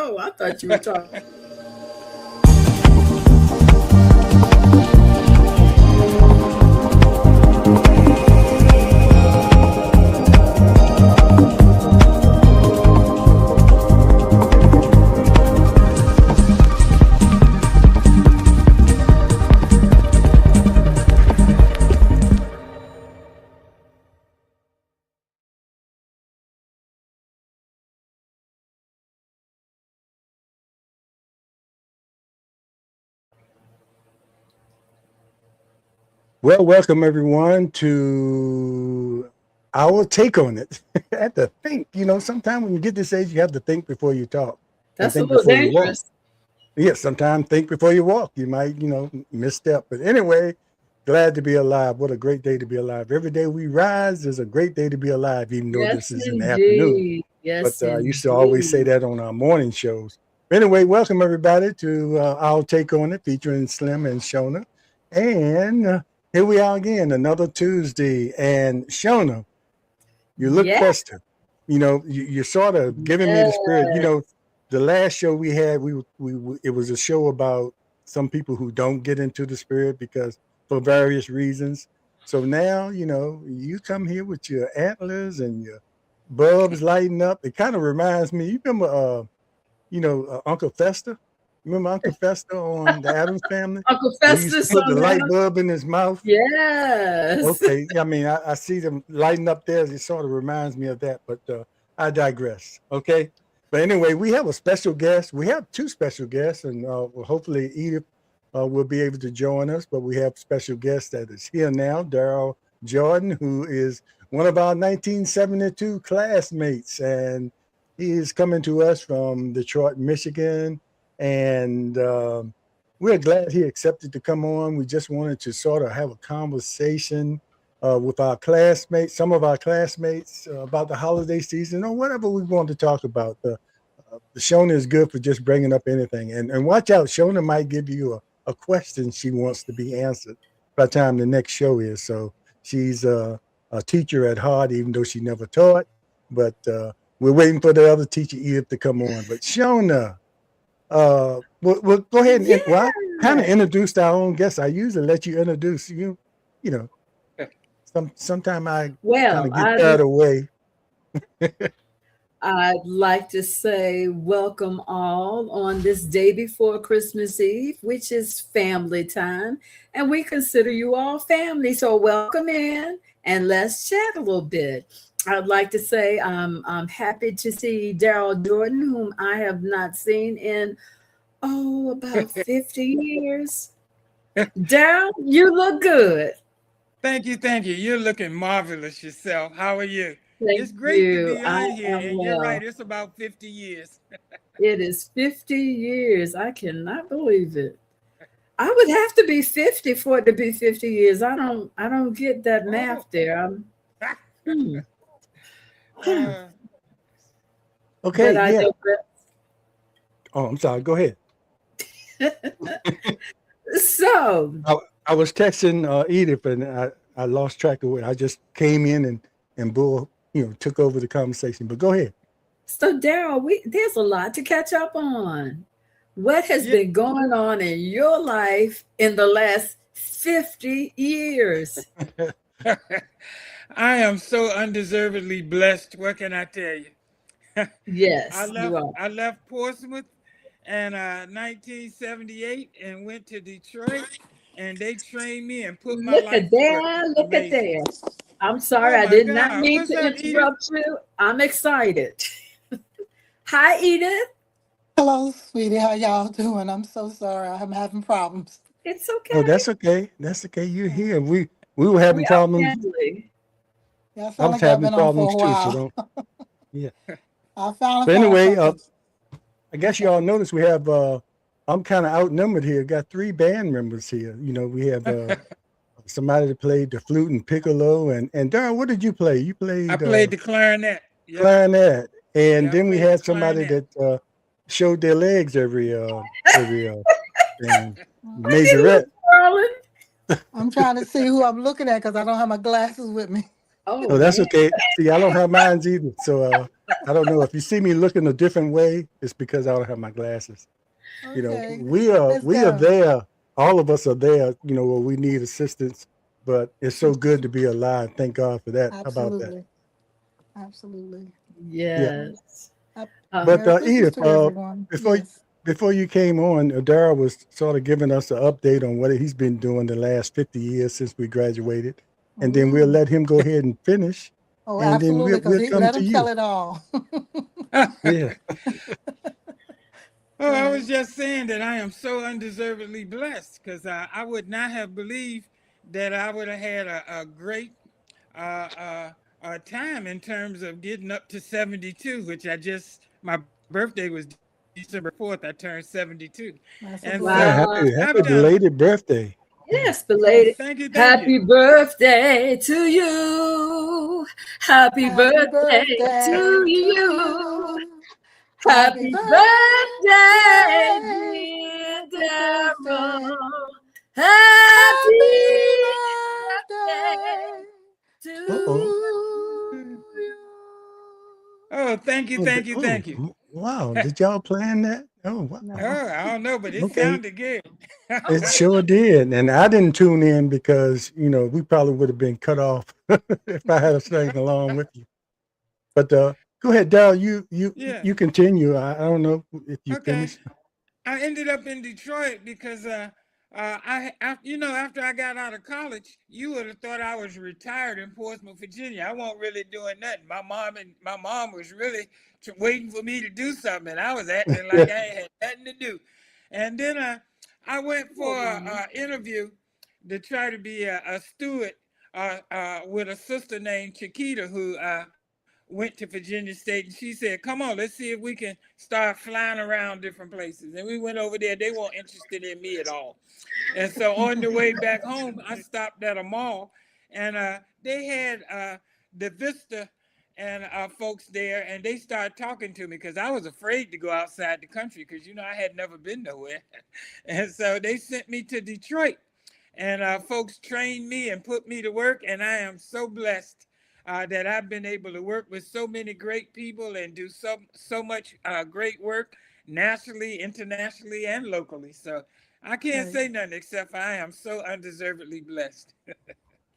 Oh, I thought you were talking. Well, welcome everyone to our take on it. I had to think, sometimes when you get this age, you have to think before you talk and That's a think little before you walk. dangerous. Yeah, sometimes think before you walk. You might, misstep. But anyway, glad to be alive. What a great day to be alive. Every day we rise is a great day to be alive, even though this Yes, is in the afternoon. indeed. But Yes, I used to always say indeed. that on our morning shows. Anyway, welcome everybody to our take on it, featuring Slim and Shona. And here we are again, another Tuesday. And Shona, you look Yeah. festive. You're sort of giving me the spirit. The last show we had, it was a show about some people who don't get into the spirit because for various reasons. So now, you come here with your antlers and your bulbs lighting up. It kind of reminds me. You remember, Uncle Fester? Remember Uncle Fester on the Addams Family? Uncle When he used to Festus put the on light that. bulb in his mouth. Yes. Okay, I mean, I see them lighting up there. It sort of reminds me of that, but I digress. Okay, but anyway, we have a special guest. We have two special guests, and hopefully Edith will be able to join us. But we have special guest that is here now, Daryl Jordan, who is one of our 1972 classmates, and he is coming to us from Detroit, Michigan, and we're glad he accepted to come on. We just wanted to sort of have a conversation with our classmates, some of our classmates, about the holiday season or whatever we want to talk about. The Shona is good for just bringing up anything. And watch out, Shona might give you a question she wants to be answered by the time the next show is. So she's a teacher at heart, even though she never taught. But we're waiting for the other teacher, Edith, to come on. But Shona, we'll go ahead and well, kind of introduced our own guest. I usually let you introduce you. You know, sometime I kind of get carried away. I'd like to say welcome all on this day before Christmas Eve, which is family time. And we consider you all family. So welcome in and let's chat a little bit. I'd like to say I'm happy to see Daryl Jordan, whom I have not seen in, about 50 years. Daryl, you look good. Thank you. You're looking marvelous yourself. How are you? Thank It's great to you. be I on here. am And you're right, well. it's about 50 years. It is 50 years. I cannot believe it. I would have to be 50 for it to be 50 years. I don't get that math Oh. there. Hmm. uh, Okay, But I yeah. digress. Oh, I'm sorry. Go ahead. So, I was texting Edith, and I lost track of it. I just came in and Bull, took over the conversation. But go ahead. so Daryl, there's a lot to catch up on. What has yeah. been going on in your life in the last 50 years? I am so undeservedly blessed. What can I tell you? I Yes, you left are. I left Portsmouth in 1978 and went to Detroit, and they trained me and put my Look life at to work. there. It was Look at amazing. there. I'm Oh sorry, I my did not God. mean What's to up, Edith? interrupt you. I'm excited. Hi, Edith. Hello, sweetie. How y'all doing? I'm so sorry. I'm having problems. It's Oh, okay. that's okay. That's okay. You're here. We were having We are problems. family. Yeah, I I sound was like I've having been on for a problems too. So while. don't. Yeah. I finally But found anyway, something. I I'm guess you all sorry. noticed we have. I'm kind of outnumbered here. Got three band members here. We have somebody that played the flute and piccolo, and Darryl, what did you play? You I played played the clarinet. Yep. clarinet, and Yeah, I then we played the had somebody clarinet. that showed their legs every thing. Look at you, Majorette. darling. I'm trying to see who I'm looking at because I don't have my glasses with me. Oh, Oh, that's man. okay. See, I don't have mines either. So I don't know if you see me looking a different way, it's because I don't have my glasses. You know, Okay. we are Let's we are go. there. All of us are there. You know, where we need assistance. But it's so good to be alive. Thank God for that. How about that? Absolutely. Absolutely. Yeah. Yes. But Merry Christmas Edith, to everyone. before Yes. before you came on, Daryl was sort of giving us an update on what he's been doing the last 50 years since we graduated, and then we'll Ooh. let him go ahead and finish, Oh, and then absolutely, because we'll he come let to him tell you. it all. Yeah. Oh, I was Right. just saying that I am so undeservedly blessed because I would not have believed that I would have had a great time in terms of getting up to 72, which my birthday was December 4th. I turned 72. That's a And Yeah. so Wow. I've Happy done, belated birthday. Yeah. Yes, oh, belated. thank you, thank you. Happy birthday to you. Happy Happy birthday to birthday to you. you. Happy Happy birthday, birthday, dear happy birthday, Daryl. Happy happy birthday birthday to Uh-oh. to you. Oh, thank you, Oh, thank you, thank you. wow. Did y'all plan that? Oh, wow. No. Oh, I don't know, but it Okay. sounded good. Oh, It sure did. And I didn't tune in because, you know, we probably would have been cut off if I had sang along with you. But go ahead, Daryl. Yeah. You continue. I don't know if you Okay. finished. I ended up in Detroit because after I got out of college, you would have thought I was retired in Portsmouth, Virginia. I wasn't really doing nothing. My mom was really waiting for me to do something, and I was acting like I ain't had nothing to do. And then I went for an interview to try to be a steward with a sister named Chiquita who went to Virginia State, and she said, "Come on, let's see if we can start flying around different places." And we went over there. They weren't interested in me at all. And so on the way back home, I stopped at a mall, and they had the Vista and folks there, and they started talking to me because I was afraid to go outside the country because I had never been nowhere. And so they sent me to Detroit, and folks trained me and put me to work, and I am so blessed that I've been able to work with so many great people and do so much great work nationally, internationally, and locally. So I can't Great. say nothing except I am so undeservedly blessed.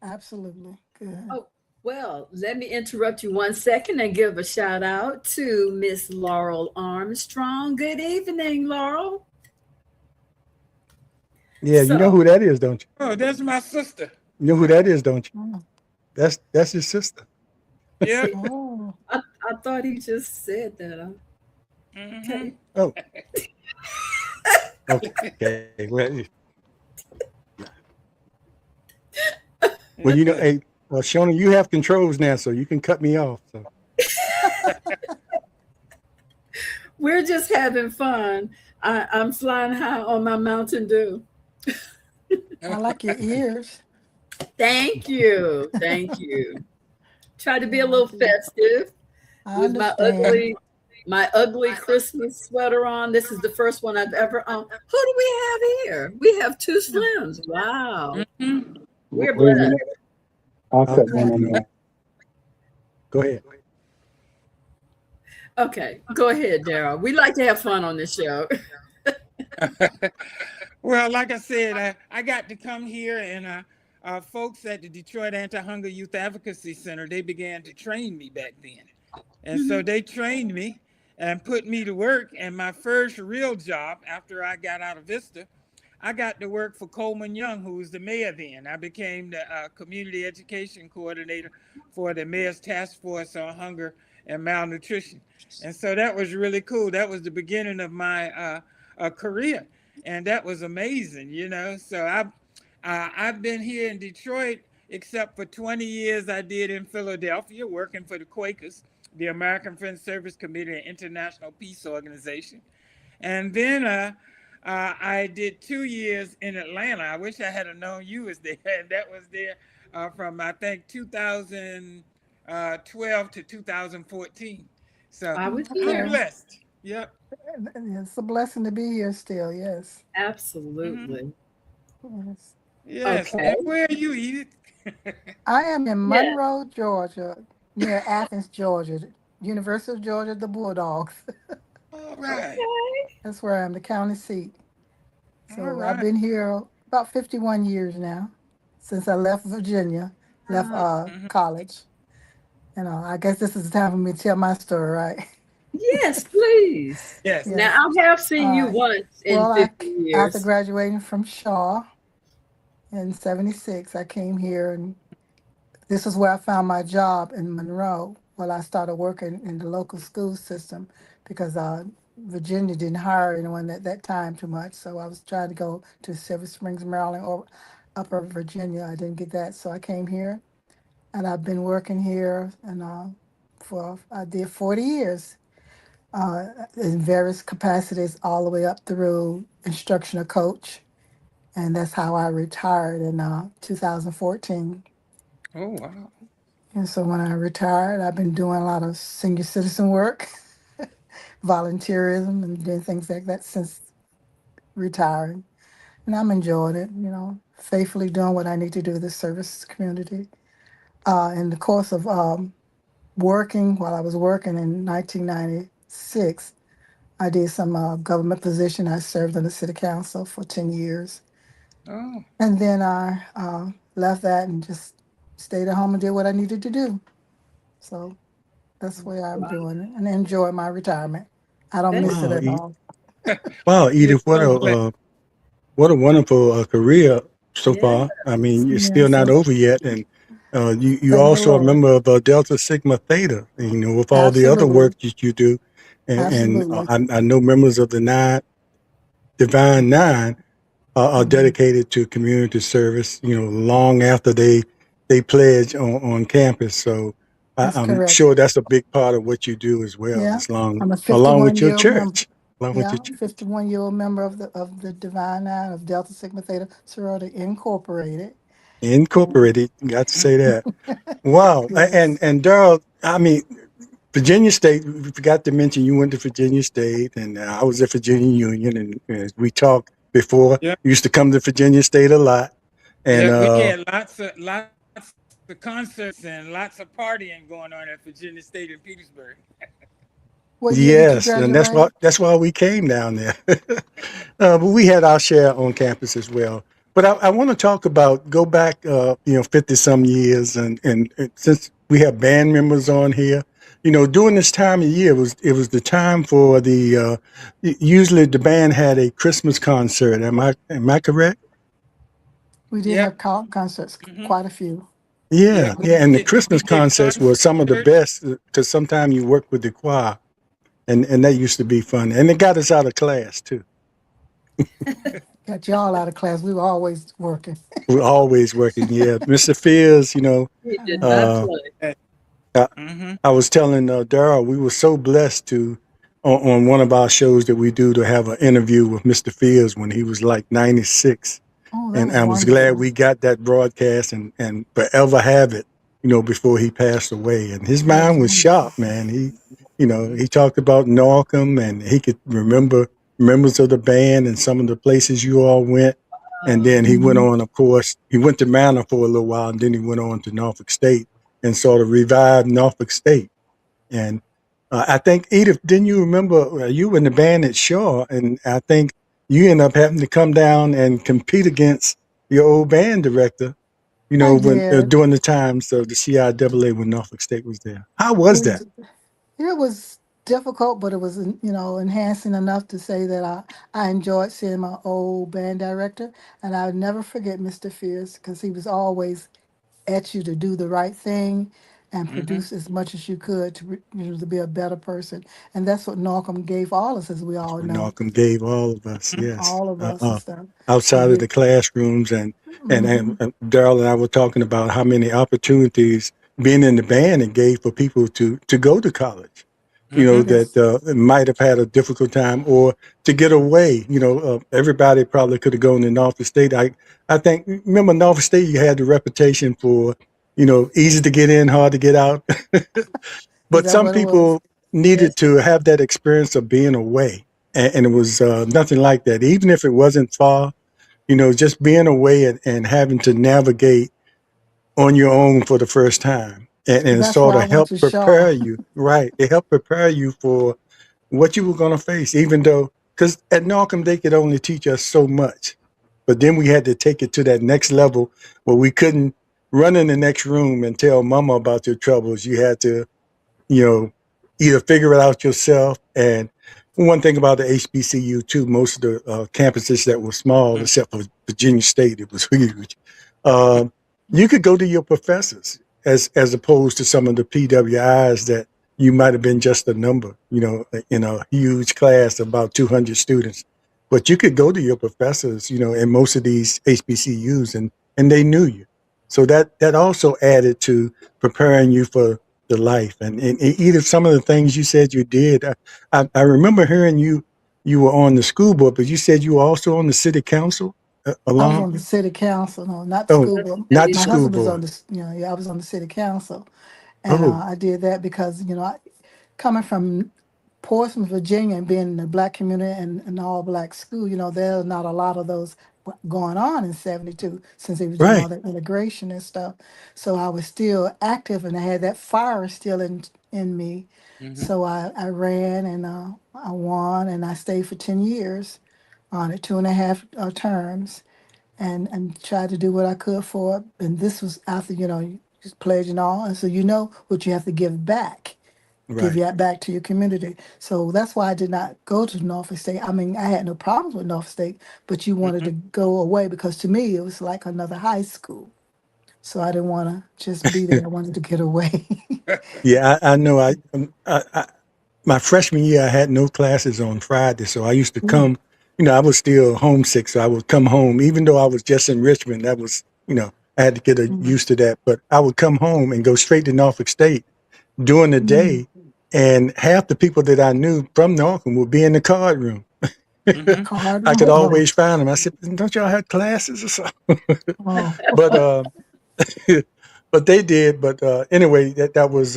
Absolutely. Good. oh, well, let me interrupt you 1 second and give a shout out to Miss Laurel Armstrong. Good evening, Laurel. Yeah, you know So, who that is, don't you? Oh, that's my sister. You know who that is, don't you? Mm. That's your sister. Yeah. Oh, I thought he just said that. Hmm. Okay. Oh, okay. Well, you know, hey, Shona, you have controls now, so you can cut me off. So We're just having fun. I'm flying high on my Mountain Dew. I like your ears. Thank you. Thank you. Try to be a I little do. festive I with understand. my ugly Christmas sweater on. This is the first one I've ever owned. Who do we have here? We have two Slims. Wow. Hmm. We're Wait a blessed. minute. I'll I'll cut one on there. go ahead. Okay. Go ahead, Daryl. We like to have fun on this show. Well, like I said, I got to come here, and folks at the Detroit Anti-Hunger Youth Advocacy Center, they began to train me back then. And so they trained me and put me to work. And my first real job after I got out of Vista, I got to work for Coleman Young, who was the mayor then. I became the community education coordinator for the mayor's task force on hunger and malnutrition. And so that was really cool. That was the beginning of my career. And that was amazing. So I've been here in Detroit, except for 20 years I did in Philadelphia, working for the Quakers, the American Friends Service Committee and International Peace Organization. And then I did 2 years in Atlanta. I wish I had known you was there. And that was there from, I think, 2012 to 2014. So I was I'm Okay. here. blessed. Yep. It's a blessing to be here still. Yes. Absolutely. Yes. Yes. Okay. And where are you, Edith? I am in Yeah. Monroe, Georgia, near Athens, Georgia. University of Georgia, the Bulldogs. All right. That's where I am, the county seat. All So I've right. been here about 51 years now, since I left Virginia, left Mhm. college. I guess this is the time for me to tell my story, right? Yes, please. Yes. Now Yes. I have seen All you right. once in Well, 50 after years. graduating from Shaw in '76, I came here, and this is where I found my job in Monroe. Well, I started working in the local school system because Virginia didn't hire anyone at that time too much. So I was trying to go to Silver Springs, Maryland, or Upper Virginia. I didn't get that, so I came here, and I've been working here, and I did 40 years in various capacities, all the way up through instructional coach, and that's how I retired in 2014. Oh, wow. And so when I retired, I've been doing a lot of senior citizen work, volunteerism, and doing things like that since retiring. And I'm enjoying it, faithfully doing what I need to do to service the community. In the course of working, while I was working in 1996, I did some government position. I served on the city council for 10 years. Oh, And then I left that and just stayed at home and did what I needed to do. So that's the way I'm Wow. doing it and enjoy my retirement. I don't That's miss it Wow, at all. wow, we're Edith, so glad. what a wonderful career so yeah. far. I mean, you're still Yes, not over yet, and you thank the also a Lord. member of Delta Sigma Theta. With all the other Absolutely. work that you do, and Absolutely. I know members of the Divine Nine are Mhm. dedicated to community service. Long after they pledge on campus. So That's I'm correct. sure that's a big part of what you do as well, Yeah. as long I'm a along with your 51-year-old member. church, along with Yeah, your church. 51-year-old member of the Divine Nine of Delta Sigma Theta Sorority Incorporated. And Incorporated, got to Mhm. say that. Wow. And yes, Daryl, I mean, Virginia State, we forgot to mention you went to Virginia State, and I was at Virginia Union, and as we talked before, Yeah. used to come to Virginia State a lot. And Yeah. We had lots of concerts and lots of partying going on at Virginia State in Petersburg. what year did you yes, and graduate? that's why we came down there. But we had our share on campus as well. But I want to talk about go back, 50 some years, and since we have band members on here, during this time of year it was the time for the usually the band had a Christmas concert. Am I correct? We did Yep. have concerts, Hmm. quite a few. Yeah. Yeah, yeah, and the We Christmas did concerts were some of the concerts. best because sometimes you work with the choir, and that used to be fun, and it got us out of class too. Got y'all out of class. We were always working. We're always working. Yeah, Mr. Fields, He did not uh, play. I, Mm-hmm. I was telling Daryl, we were so blessed to on one of our shows that we do to have an interview with Mr. Fields when he was like 96, Oh, that and was I was glad wonderful. we got that broadcast and forever have it, before he passed away. And his That was mind was wonderful. sharp, man. He talked about Norcom, and he could remember members of the band and some of the places you all went. And then he went Hmm. on, of course, he went to Manor for a little while, and then he went on to Norfolk State and sort of revived Norfolk State. And I think, Edith, didn't you remember you were in the band at Shaw? And I think you ended up having to come down and compete against your old band director, I when did. during the times of the CIAA when Norfolk State was there. How was It that? was, it was difficult, but it was, enhancing enough to say that I enjoyed seeing my old band director, and I would never forget Mr. Fierce because he was always at you to do the right thing and Mm-hmm. produce as much as you could to be a better person. And that's what Norcom gave all us, as we That's all what know, Malcolm gave all of us. Yes. all of us and stuff. To Outside of the get, classrooms, and mhm. Daryl and I were talking about how many opportunities being in the band it gave for people to go to college. Mm-hmm. That Yes, might have had a difficult time or to get away. Everybody probably could have gone to Norfolk State. I think remember Norfolk State, you had the reputation for easy to get in, hard to get out. is But that some what it was? people needed to have that experience of being away, and it was nothing like that. Even if it wasn't far, just being away and having to navigate on your own for the first time. and That's sort why I of went help to Shaw. prepare you. Right. It helped prepare you for what you were going to face, even though, because at Narcom, they could only teach us so much. But then we had to take it to that next level where we couldn't run in the next room and tell mama about your troubles. You had to, you know, either figure it out yourself. And one thing about the HBCU too, most of the campuses that were small, Mhm. except for Virginia State, it was huge. Um, you could go to your professors as opposed to some of the PWIs that you might have been just a number, you know, in a huge class of about 200 students. But you could go to your professors, you know, in most of these HBCUs, and they knew you. So that also added to preparing you for the life. And either some of the things you said you did, I remember hearing you were on the school board, but you said you were also on the city council I was along. on the city council, no, not the Oh, school That's board. not the My school husband was board. on the, yeah, I was on the city council. And Oh, I did that because, coming from Portsmouth, Virginia, and being in the black community and an all black school, there are not a lot of those going on in 72 since they were doing all right. that integration and stuff. So I was still active and I had that fire still in me. Mhm. So I ran and I won and I stayed for 10 years on it, 2.5 terms, and tried to do what I could for it. And this was after, you just pledge and all. And so you know what you have to give back, give Right. that back to your community. So that's why I did not go to Norfolk State. I mean, I had no problems with Norfolk State, but you wanted to Mhm. go away because to me it was like another high school. So I didn't want to just be there. I wanted to get away. Yeah, I know. My freshman year, I had no classes on Friday, so I used to Mm, come. You know, I was still homesick, so I would come home, even though I was just in Richmond. That was, you know, I had to get mm, used to that. But I would come home and go straight to Norfolk State during the mm. day, and half the people that I knew from Norfolk would be in the card room. Mhm. Card I room. could Oh, always find them. I said, "Don't y'all have classes or something?" oh. But but they did. But anyway, that was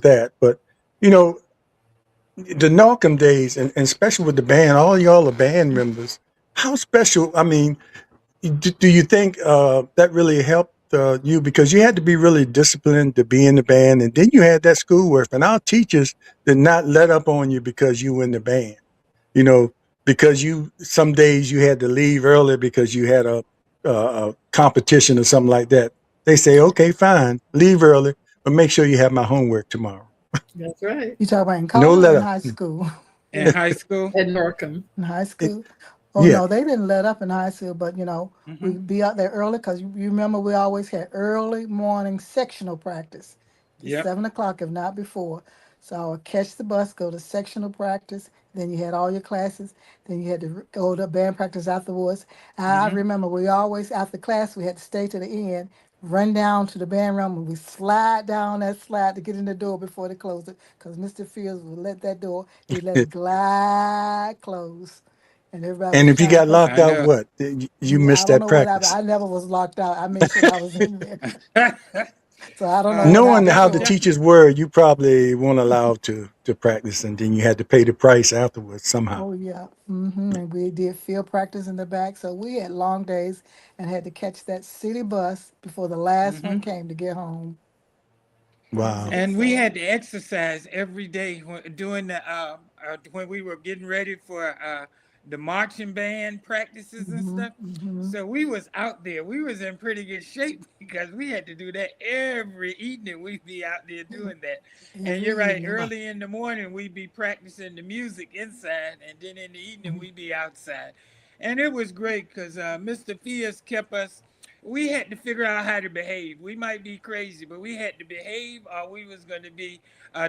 that. But you know, the Malcolm days, and especially with the band, all y'all are band members. How special? I mean, do you think that really helped you because you had to be really disciplined to be in the band, and then you had that schoolwork, and our teachers did not let up on you because you were in the band. You know, because you some days you had to leave early because you had a competition or something like that. They say, okay, fine, leave early, but make sure you have my homework tomorrow. That's right. You talk about in No college or let in up. high school? In high school. At Norcom. In high It, school? Oh yeah, no, they didn't let up in high school, but Mhm. we'd be out there early because you remember we always had early morning sectional practice, at Yep. 7 o'clock, if not before. So I would catch the bus, go to sectional practice, then you had all your classes, then you had to go to band practice afterwards. I Mhm. remember we always after class we had to stay to the end, run down to the band room, and we slide down that slide to get in the door before they closed it, because Mr. Fields would let that door, he'd let it glide close. And everybody and was if you trying to got come. locked I out, know. what you Yeah, I missed don't that know what happened. practice. I never was locked out. I made sure I was in there. So I don't know what Knowing happened how Miss the to Jo- him. teachers were, you probably weren't allowed to practice, and then you had to pay the price afterwards somehow. Oh yeah. And we did field practice in the back. So we had long days and had to catch that city bus before the last one Mhm. came to get home. That was Wow. it. And we So had to exercise every day doing the when we were getting ready for the marching band practices and hmm stuff. hmm So we was out there. We was in pretty good shape because we had to do that every evening. We'd be out there doing that. And every you're right. evening. Early in the morning, we'd be practicing the music inside, and then in the evening, Mhm. we'd be outside. And it was great because Mr. Fierce kept us. We had to figure out how to behave. We might be crazy, but we had to behave or we was going to be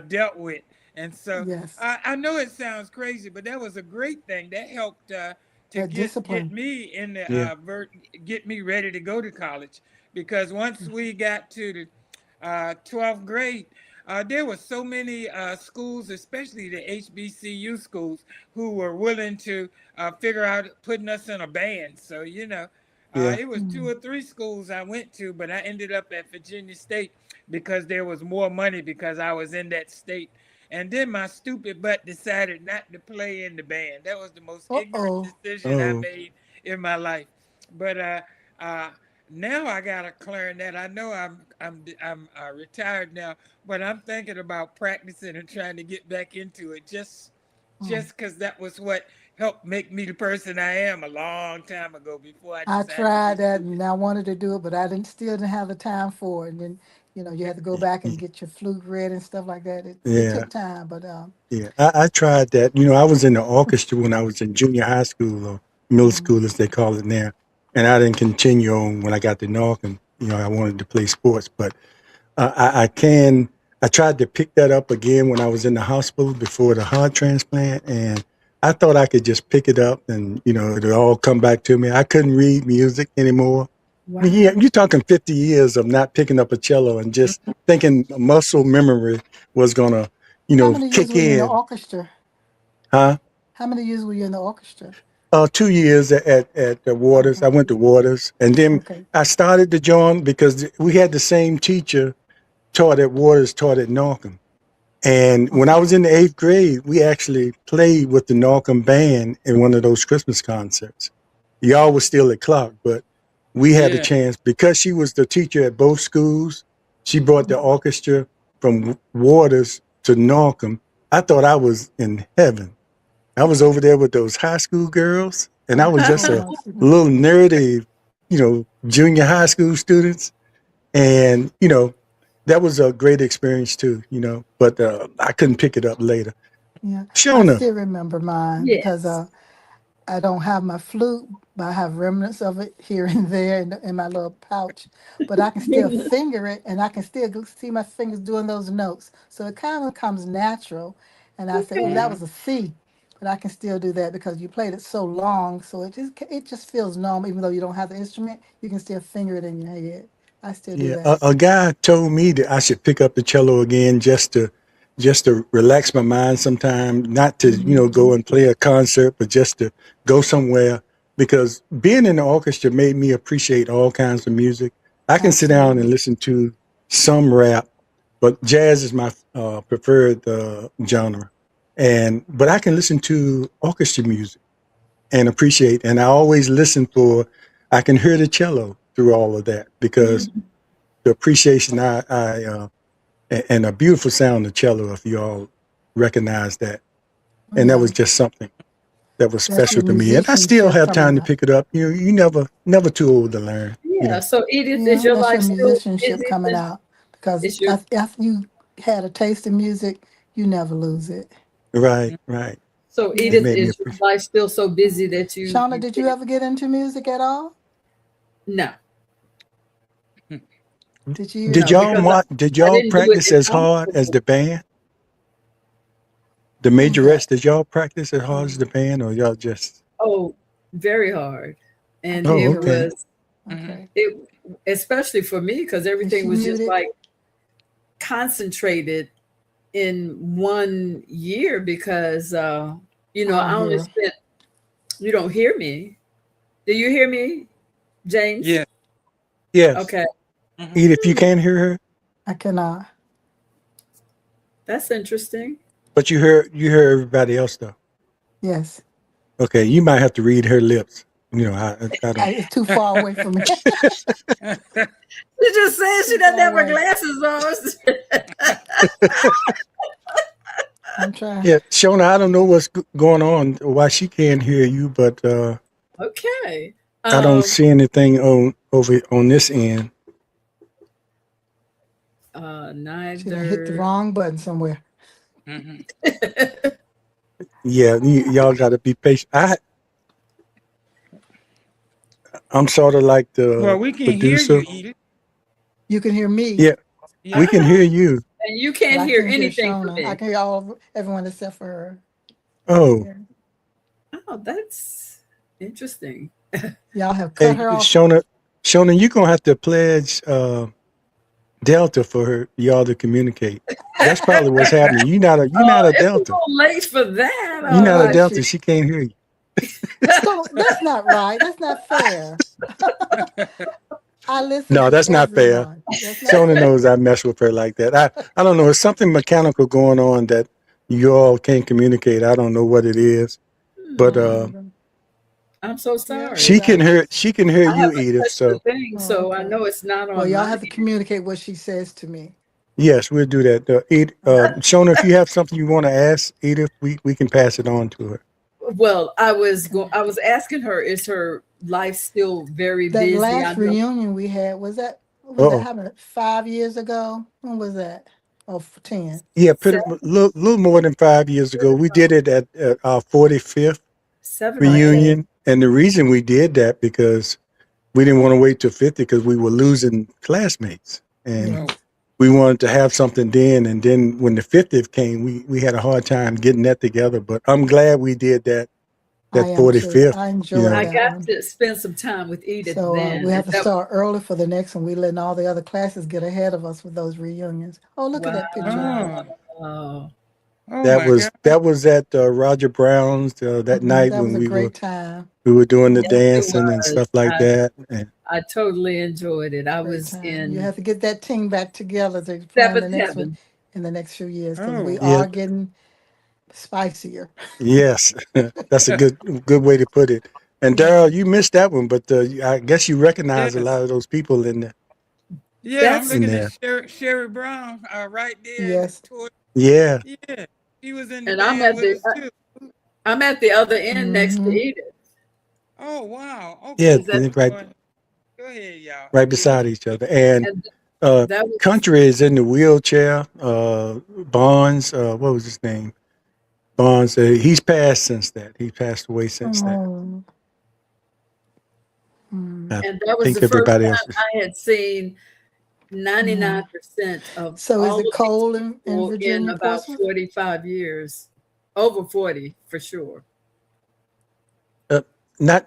dealt with. And so Yes. I know it sounds crazy, but that was a great thing. That helped to That get discipline. me in the Yeah. get me ready to go to college. Because once we got to the 12th grade, there were so many schools, especially the HBCU schools, who were willing to figure out putting us in a band. So, Yeah. it was two Mm. or three schools I went to, but I ended up at Virginia State because there was more money because I was in that state. And then my stupid butt decided not to play in the band. That was the most ignorant Uh-oh. decision I Oh. made in my life. But uh, now I got a clarinet. I know I'm retired now, but I'm thinking about practicing and trying to get back into it. Mm. Just because that was what helped make me the person I am a long time ago before I I decided to tried just that do it. and I wanted to do it, but I still didn't have the time for it. And then, you had to go back and get your flute read and stuff like that. It Yeah, took time, but yeah. I tried that. I was in the orchestra when I was in junior high school or middle mhm. school, as they call it now. And I didn't continue on when I got to Northern. I wanted to play sports, but I can. I tried to pick that up again when I was in the hospital before the heart transplant, and I thought I could just pick it up and it'll all come back to me. I couldn't read music anymore. I mean, yeah, Wow. you're talking 50 years of not picking up a cello and just thinking muscle memory was gonna, How many years kick were you in the in, orchestra? huh? How many years were you in the orchestra? 2 years at the Waters. Okay. I went to Waters, and then Okay. I started to join because we had the same teacher taught at Waters, taught at Norcom. And when I Okay. was in the 8th grade, we actually played with the Norcom band in one of those Christmas concerts. Y'all was still at Clark, but we had a Yeah. chance because she was the teacher at both schools. She brought the Mhm. orchestra from Waters to Norcom. I thought I was in heaven. I was over there with those high school girls, and I was just a Oh, I see. little nerdy, junior high school students. And, that was a great experience too, but I couldn't pick it up later. Yeah, I Shona, still remember mine because Yes. I don't have my flute, but I have remnants of it here and there in my little pouch. But I can still finger it, and I can still see my fingers doing those notes. So it kind of comes natural. And I say, "Oh, Okay. that Hmm. was a C," but I can still do that because you played it so long. So it just feels normal, even though you don't have the instrument. You can still finger it in your head. I still do yeah, that. a guy told me that I should pick up the cello again just to relax my mind sometime, not to go Hmm. and play a concert, but just to go somewhere. Because being in the orchestra made me appreciate all kinds of music. I can sit down and Absolutely. listen to some rap, but jazz is my preferred genre. But I can listen to orchestra music and appreciate. And I always listen for. I can hear the cello through all of that because Mhm. the appreciation and a beautiful sound of cello. If you all recognize that, and that Yeah, was just something that was that's your special to me. And I still musicianship have coming time to out. pick it up. You never too old to learn. Yeah. So Edith, is Yeah, your that's life your still musicianship busy coming since out because it's your after you had a taste of music, you never lose it. Right, right. so It Yeah. Edith, made me is your appreciate. life still so busy that Shauna, you did you can't? ever get into music at all? No, Did you Did no, even? y'all because did I y'all didn't do it practice in as high hard as school. the band? The Who's that? majorettes, did y'all practice as hard as the Um, band, or y'all just? Oh, very hard. I And can't Oh, it hear her. okay. was Hmm. Okay. it especially for me because Is everything she was just muted? like concentrated in one year because I I don't only hear her. spent you don't hear me. Do you hear me, James? Yeah. Yes. Okay. Hmm. Edith, you Hmm, can't hear her, I cannot. that's interesting. but you hear everybody else though. Yes. Okay, you might have to read her lips. I don't. It's too far away from me. She just said she Too doesn't far have her away. glasses on. I'm trying. Yeah, Shona, I don't know what's going on, why she can't hear you, but Okay. I don't Um see anything over on this end. She done hit the neither. wrong button somewhere. Hmm. Yeah, y'all got to be patient. I'm sort of like Well, the we can hear producer. you, Edith. You can hear me, Yeah, we Yeah. can Uh-huh. hear you. And you but can't I hear can't hear anything from Shauna. I me. can hear everyone except for her. Oh, Yeah. Oh, that's interesting. Y'all have cut hey, her off. Shona, you're gonna have to pledge Delta for y'all to communicate. That's probably what's happening. You're not a It's a Delta. little late for that. You're not a Oh, Delta. shoot. She can't hear you. That's not right. That's not fair. I listen No, to that's not fair. everyone. That's not Shona fair. knows I mess with her like that. I don't know. There's something mechanical going on that you all can't communicate. I don't know what it is, but Hmm. Mhm. I'm so Yeah. sorry. She can hear I you, haven't Edith. touched the So thing, Oh, so I okay. know it's not Well, on y'all my have to end. communicate what she says to me. yes, we'll do that. Shona, if you have something you want to ask Edith, we can pass it on to her. Well, Okay. I was asking her, is her life still very That busy? I last know. reunion we had, was that Oh, happened 5 years ago? When was that? Oh, 10. yeah, se- little more than 5 years ago. We did it at our 45th 7 or 8. reunion, and the reason we did that because we didn't want to wait till 50 because we were losing classmates, and Oh, Yes. we wanted to have something then. And then when the 50th came, we had a hard time getting that together. But I'm glad we did I that am too. 45th. I You enjoyed I know, that got one. to spend some time with Edith So then. we have Is to that start early for the next one. We letting all the other classes get ahead of us with those reunions. Oh, look at that picture of her. oh, wow? oh my God. that was at Roger Brown's that night That was when a great time. we were doing the Yes, it dancing and was. stuff like that. And I totally enjoyed it. I Great was time. You in have to get that team back together to plan the seventh next one heaven. in the next few years because Oh, we yeah, are getting spicier. yes, that's a good way to put it. And Yeah. Daryl, you missed that one, but I guess you recognize a lot yes. of those people Yeah, I'm That's in looking at there. Sherry Brown right there Yes. toward. Yeah, Yeah, she was in the and I'm band at with the us too. I'm at the other end next to Mm-hmm. Edith. Oh, wow. yeah, Okay. Is that right, Go ahead, y'all. right Go beside ahead. each other. And and uh, that was Country is in the wheelchair. Bonds, what was his name? Bonds. He's passed since that. He passed away since that. Oh. Mm. I and that was think the first everybody else time is. I had seen Mm. 99% of So is all it of these cold in people in Virginia, about Portsmouth? 45 years. Over 40 for sure. Uh,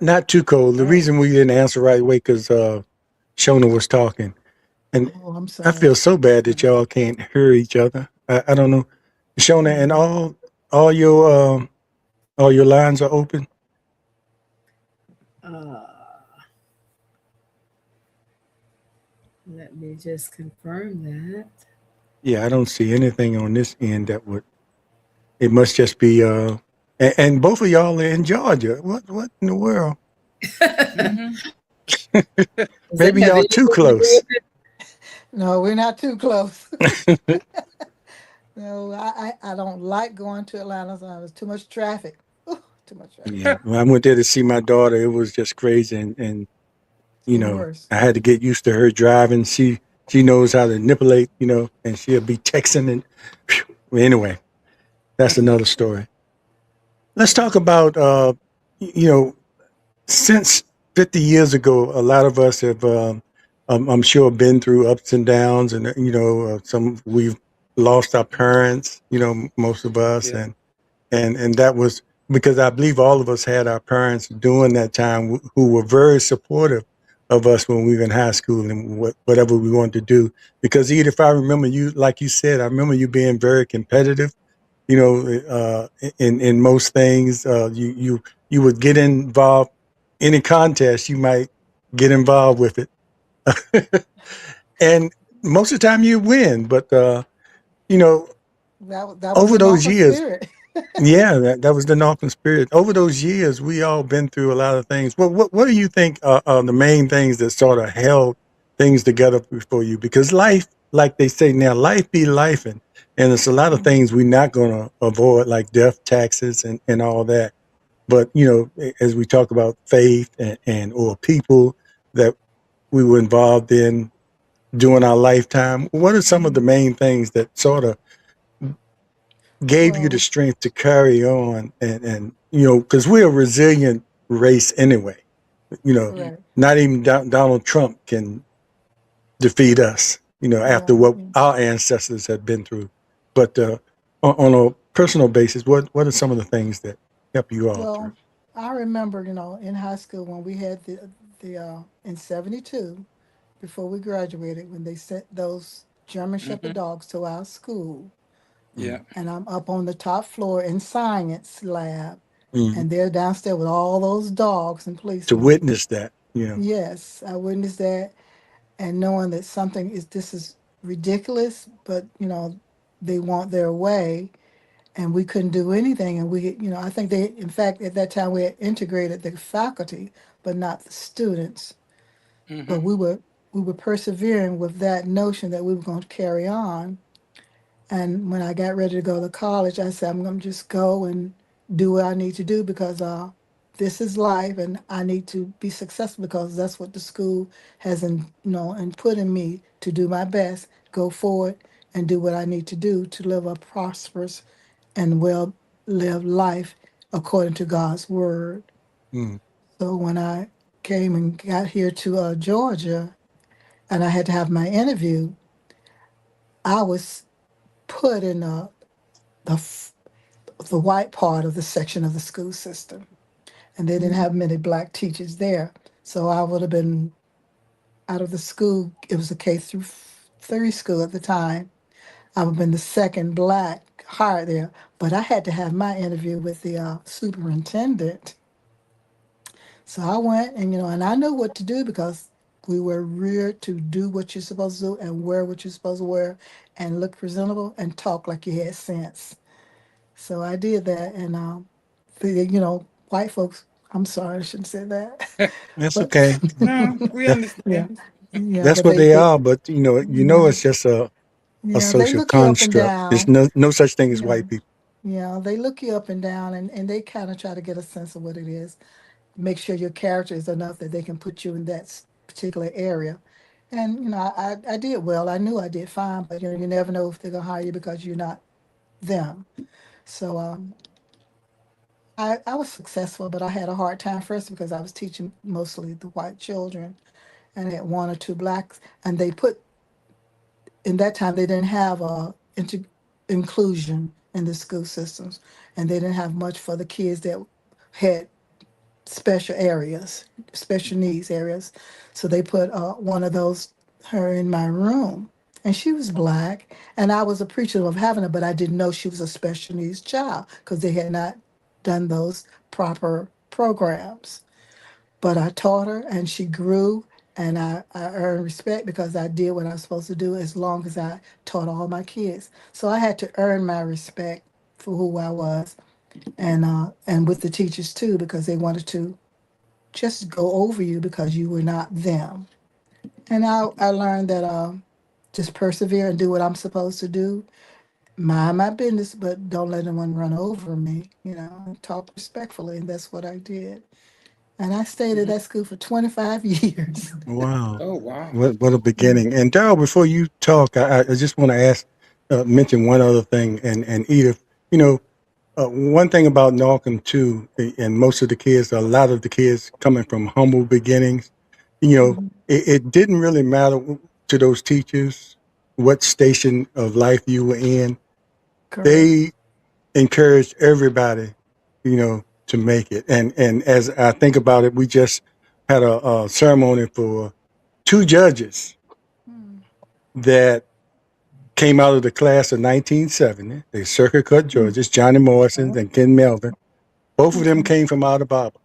not too cold. The Oh, reason we didn't answer right away because Shona was talking, and Oh, I'm I sorry. feel so bad that y'all can't hear each other. I don't know, Shona, and Mm. all your lines are open. Uh, let me just confirm that. Yeah, I don't see anything on this end that would. It must just be and both of y'all are in Georgia. What in the world? mm-hmm. Is that, Maybe have y'all you too lived in close. Georgia? No, we're not too close. No, I don't like going to Atlanta. So there's too much traffic. Ooh, too much traffic. Yeah, when I went there to see my daughter, it was just crazy, and you Even know, worse. I had to get used to her driving. She knows how to manipulate, and she'll be texting and phew. Anyway, that's another story. Let's talk about you know, since 50 years ago, a lot of us have, I'm sure, been through ups and downs, and some we've lost our parents. Most of us, Yeah. and that was because I believe all of us had our parents during that time who were very supportive of us when we were in high school and whatever we wanted to do. Because Edith, if I remember you, like you said, I remember you being very competitive. In most things, you would get involved any contest, you might get involved with it, and most of the time you win. But you know, That was over the those Norfolk years, spirit. yeah, that was the Northern spirit. Over those years, we all been through a lot of things. What do you think are the main things that sort of held things together for you? Because life, like they say now, life be life, and there's a lot of things we're not going to avoid, like death, taxes, and all that. But as we talk about faith and or people that we were involved in during our lifetime, what are some of the main things that sort of gave you the Well, strength to carry on and because we're a resilient race anyway. you know Mm. right, Not even Donald Trump can defeat us, after right. what our ancestors had been through. But on a personal basis, what are some of the things that help you all through? Well, I remember, in high school when we had the in '72, before we graduated, when they sent those German Mm-hmm. Shepherd dogs to our school, Yeah. and I'm up on the top floor in science lab, Mm-hmm. and they're downstairs with all those dogs and To policemen. witness that. Yes, I witnessed that, and knowing that this is ridiculous, but they want their way, and we couldn't do anything. And we, I think in fact, at that time we had integrated the faculty, but not the students. But we were persevering with that notion that we were going to carry on. And when I got ready to go to college, I said, I'm going to just go and do what I need to do because this is life and I need to be successful because that's what the school has, input in me to do my best, go forward and do what I need to do to live a prosperous and well-lived life according to God's word. Mm. So when I came and got here to Georgia and I had to have my interview, I was put in the the white part of the section of the school system, and they didn't have many black teachers there. So I would have been out of the school. It was a K through 3 school at the time. I would have been the second black hired there, but I had to have my interview with the superintendent. So I went and I know what to do because we were reared to do what you're supposed to do and wear what you're supposed to wear and look presentable and talk like you had sense. So I did that, and white folks. I'm sorry, I shouldn't say that, That's but okay. No, we yeah, understand. yeah, That's but what they, they they, are. But yeah, it's just a they social look you up and construct. There's down. no such thing as Yeah, white people. yeah, they look you up and down, and they kind of try to get a sense of what it is. Make sure your character is enough that they can put you in that particular area. And I did well. I knew I did fine, but you never know if they're gonna hire you because you're not them. So I was successful, but I had a hard time first because I was teaching mostly the white children and I had one or two blacks. And they put, in that time, they didn't have inclusion in the school systems. And they didn't have much for the kids that had special areas, special needs areas. So they put one of those, her in my room. And she was black. And I was appreciative of having her, but I didn't know she was a special needs child because they had not done those proper programs. But I taught her and she grew and I earned respect because I did what I was supposed to do as long as I taught all my kids. So I had to earn my respect for who I was and with the teachers too because they wanted to just go over you because you were not them. And I learned that just persevere and do what I'm supposed to do. Mind my business, but don't let anyone run over me, and talk respectfully. And that's what I did. And I stayed at that school for 25 years. Wow. Oh, wow. What a beginning. And Daryl, before you talk, I just want to mention one other thing. And Edith, one thing about Malcolm too, and most of the kids, a lot of the kids coming from humble beginnings, it didn't really matter to those teachers what station of life you were in. Correct. They encouraged everybody, to make it. And as I think about it, we just had a ceremony for 2 judges that came out of the class of 1970. They circuit court judges, Johnny Morrison and Ken Melvin. Both of them came from out of Bible.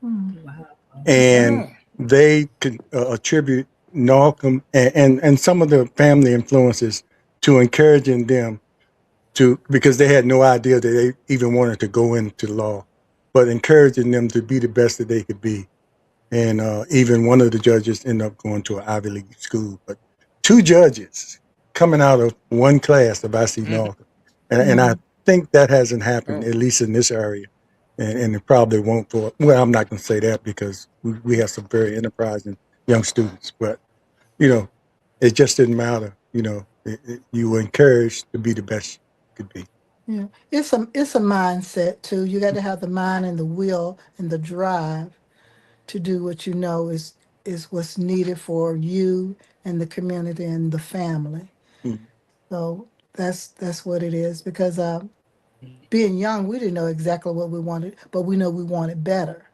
Wow. And they could attribute Malcolm and some of the family influences to encouraging them because they had no idea that they even wanted to go into law, but encouraging them to be the best that they could be. And even one of the judges ended up going to an Ivy League school. But 2 judges coming out of one class of IC Malcolm. And I think that hasn't happened, at least in this area. And it probably won't I'm not going to say that because we have some very enterprising young students. But, it just didn't matter. You were encouraged to be the best you could be. Yeah, it's a mindset too. You got to have the mind and the will and the drive to do what you know is what's needed for you and the community and the family. Mhm. So that's what it is. Because being young, we didn't know exactly what we wanted, but we know we wanted better.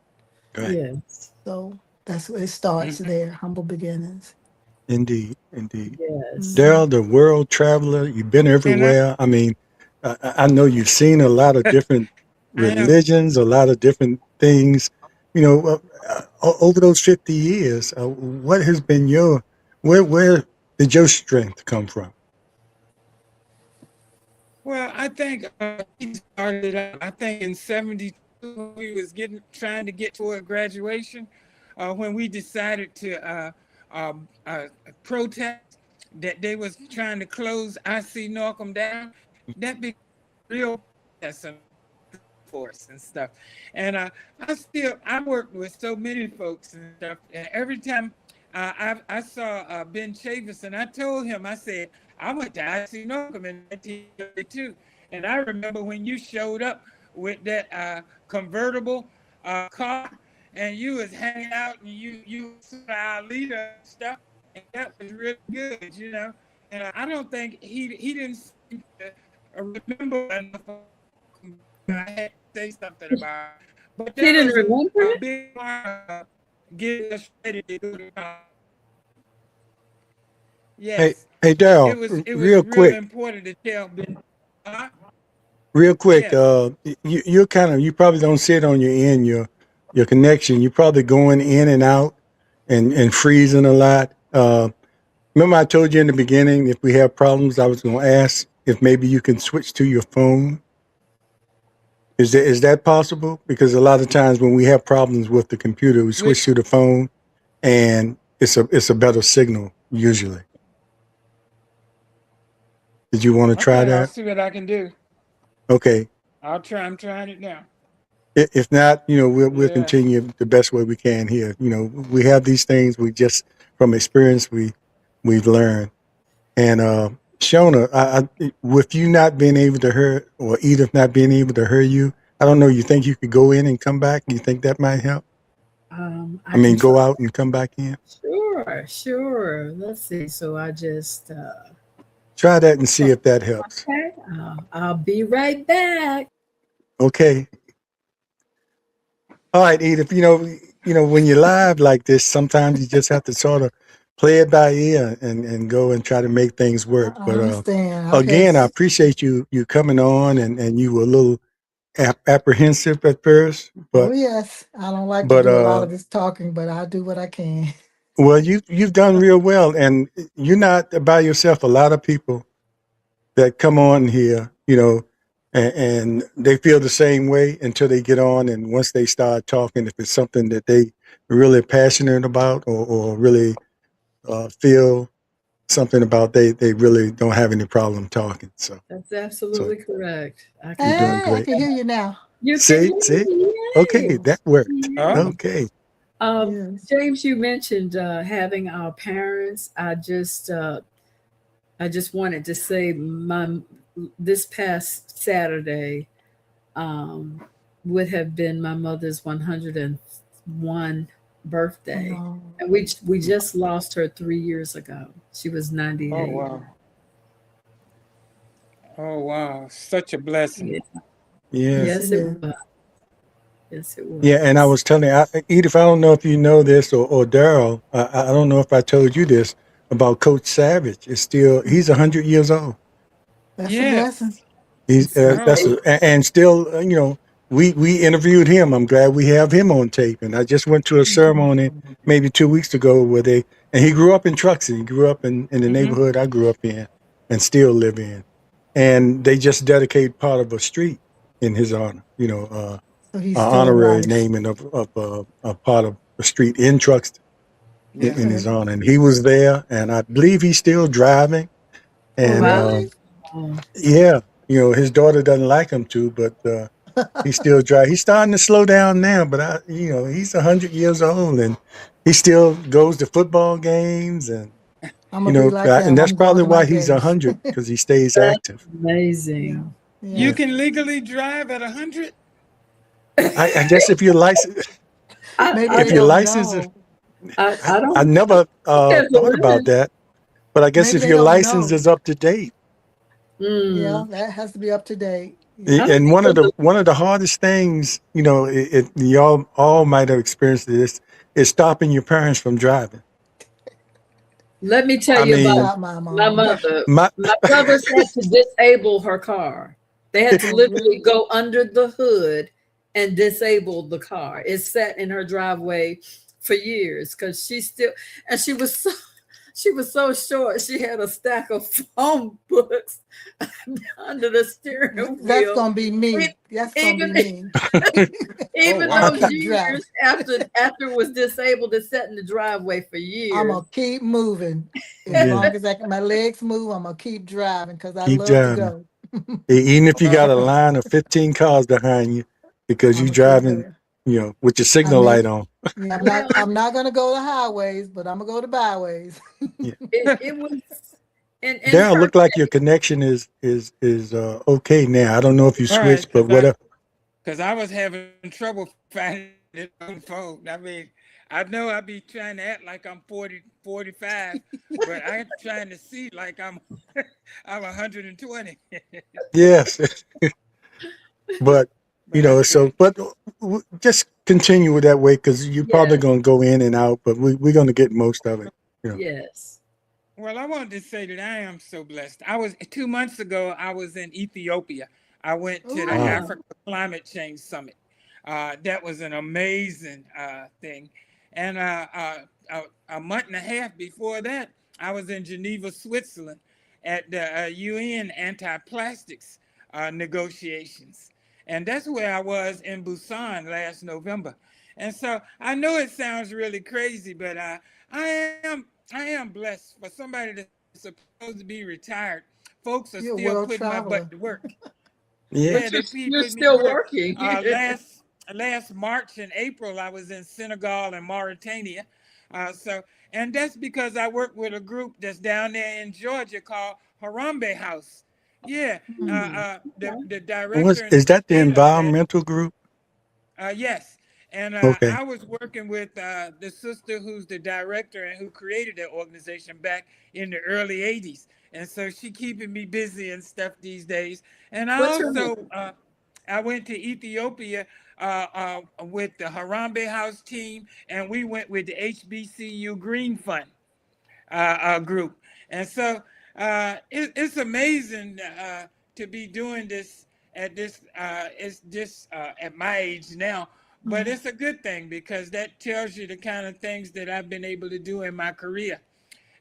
Right. Yes. So that's where it starts there. Humble beginnings. Indeed. Yes. Daryl, the world traveler, you've been everywhere. I mean, I know you've seen a lot of different religions, a lot of different things. Over those 50 years, what has been where did your strength come from? Well, I think he started out, I think in 72, when we was trying to get toward graduation, when we decided to protest that they was trying to close IC Norcom down. That became real force and stuff. And I worked with so many folks and stuff. And every time I saw Ben Chavis, and I told him, I said, I went to IC Norcom in 1932. And I remember when you showed up with that convertible car, and you was hanging out, and you were our leader and stuff, and that was really good, you know. And I don't think he didn't seem to remember enough. I had to say something about it. But He didn't remember a it? big part of getting us ready to go to college. Yes. Hey, It Daryl, was real real quick, important to tell Ben. real quick. Yes. You probably don't see it on your end, your connection. You're probably going in and out and freezing a lot. Remember I told you in the beginning, if we have problems, I was going to ask if maybe you can switch to your phone. Is that possible? Because a lot of times when we have problems with the computer, we switch Which, to the phone, and it's a better signal usually. Did you want to try okay, I'll that? see what I can do. Okay. I'll try. I'm trying it now. If not, we'll Yeah. continue the best way we can here. We have these things. We just from experience we've learned. And Shona, with you not being able to hear, or Edith not being able to hear you, I don't know. You think you could go in and come back? You think that might help? I can Go try. out and come back in. Sure. Let's see. So I just Try that and see if that helps. okay. I'll be right back. Okay. All right, Edith. When you're live like this, sometimes you just have to sort of play it by ear and go and try to make things work. I But understand. Okay. again, I appreciate you coming on, and you were a little apprehensive at first, Oh but yes, I don't like to but do a lot of this talking, but I'll do what I can. well, you've done real well, and you're not by yourself. A lot of people that come on here, and they feel the same way until they get on, and once they start talking, if it's something that they really passionate about or really feel something about, they really don't have any problem talking. So That's absolutely correct. I you're can doing Hey, I great. can hear you now. you See, can see, hear me. okay, Yay. that worked. Oh, Okay, Yes. James, you mentioned having our parents. I just wanted to say this past Saturday would have been my mother's 101 birthday, No. and we just lost her 3 years ago. She was oh 98. wow. Oh wow. Such a blessing. Yeah. yeah. Yes, It it is. was. Yes, it Yeah, and I was. was telling Edith, I don't know if you know this, or Daryl, I don't know if I told you this about Coach Savage. He's 100 years old. That's a blessing. Yes. He's It's that's Oh, and still, we interviewed him. I'm glad we have him on tape. And I just went to a ceremony maybe 2 weeks ago and he grew up in Truxton. He grew up in the mm-hmm. neighborhood I grew up in and still live in. And they just dedicated part of a street in his honor. So he's still Honorary alive. naming of a part of a street in Truxton Yeah. in his honor. And he was there, and I believe he's still driving. Oh, And really? yeah, his daughter doesn't like him to, but he still drives. He's starting to slow down now, but he's 100 years old, and he still goes to football games, and I'm gonna be like him. and that's I'm going probably to my why he's games. 100, because he stays That's active. Yeah. amazing. You Yeah. can legally drive at 100? I guess if you're licensed, Maybe I if they you're don't licensed, know. I I don't never there's a thought about limit. that, but I guess Maybe if they your don't license know. is up to date. Yeah, Mm. that has to be up to date. I Yeah. don't And think there's a one of the hardest things, y'all all might have experienced this, is stopping your parents from driving. Let me tell I you Can't about mean, stop my my mom. mother. my My brothers had to disable her car. They had to Oh, literally really? go under the hood and disable the car. It sat in her driveway for years because she was she was so short. She had a stack of phone books under the steering That's wheel. gonna be me. That's gonna be Even me. even wow. those I'ma keep driving. years after it was disabled, it sat in the driveway for I'm years. gonna keep moving as Yeah. long as my legs move. I'm gonna keep driving because I Keep love to driving. go. Even if you got a Wow. line of 15 cars behind you because I'm you gonna keep driving, going. with your I signal may, light on. yeah, Well, I'm not gonna go to highways, but I'm gonna go to byways. Yeah. it was in Daryl, her look like your connection is okay now. I don't know if you All right, switched, but whatever. because I was having trouble finding it on the phone. I mean, I know I be trying to act like I'm 40, 45, but I'm trying to see like I'm I'm 120. Yes, but But that's so good. just continue with that way because you're probably yes, gonna go in and out, but we're gonna get most of it. yes. Well, I wanted to say that I am so blessed. I was 2 months ago, I was in Ethiopia. I went to the Wow. Africa Climate Change Summit. That was an amazing thing. And a month and a half before that, I was in Geneva, Switzerland at the UN anti-plastics negotiations. And that's where I was in Busan last November. And so I know it sounds really crazy, but I am blessed for somebody that's supposed to be retired. Folks are You're a still world putting my butt traveler. to work. Yeah. Yeah, But they you're putting me to still work. working. Last March and April, I was in Senegal and Mauritania. And that's because I work with a group that's down there in Georgia called Harambe House. Yeah, the director and Is that the head of that. environmental group? Yes. And Okay. I was working with the sister who's the director and who created that organization back in the early 80s. And so she keeping me busy and stuff these days. And I What's her name? also, I went to Ethiopia with the Harambe House team, and we went with the HBCU Green Fund group. And so it's amazing to be doing this at my age now. But Mhm. it's a good thing because that tells you the kind of things that I've been able to do in my career.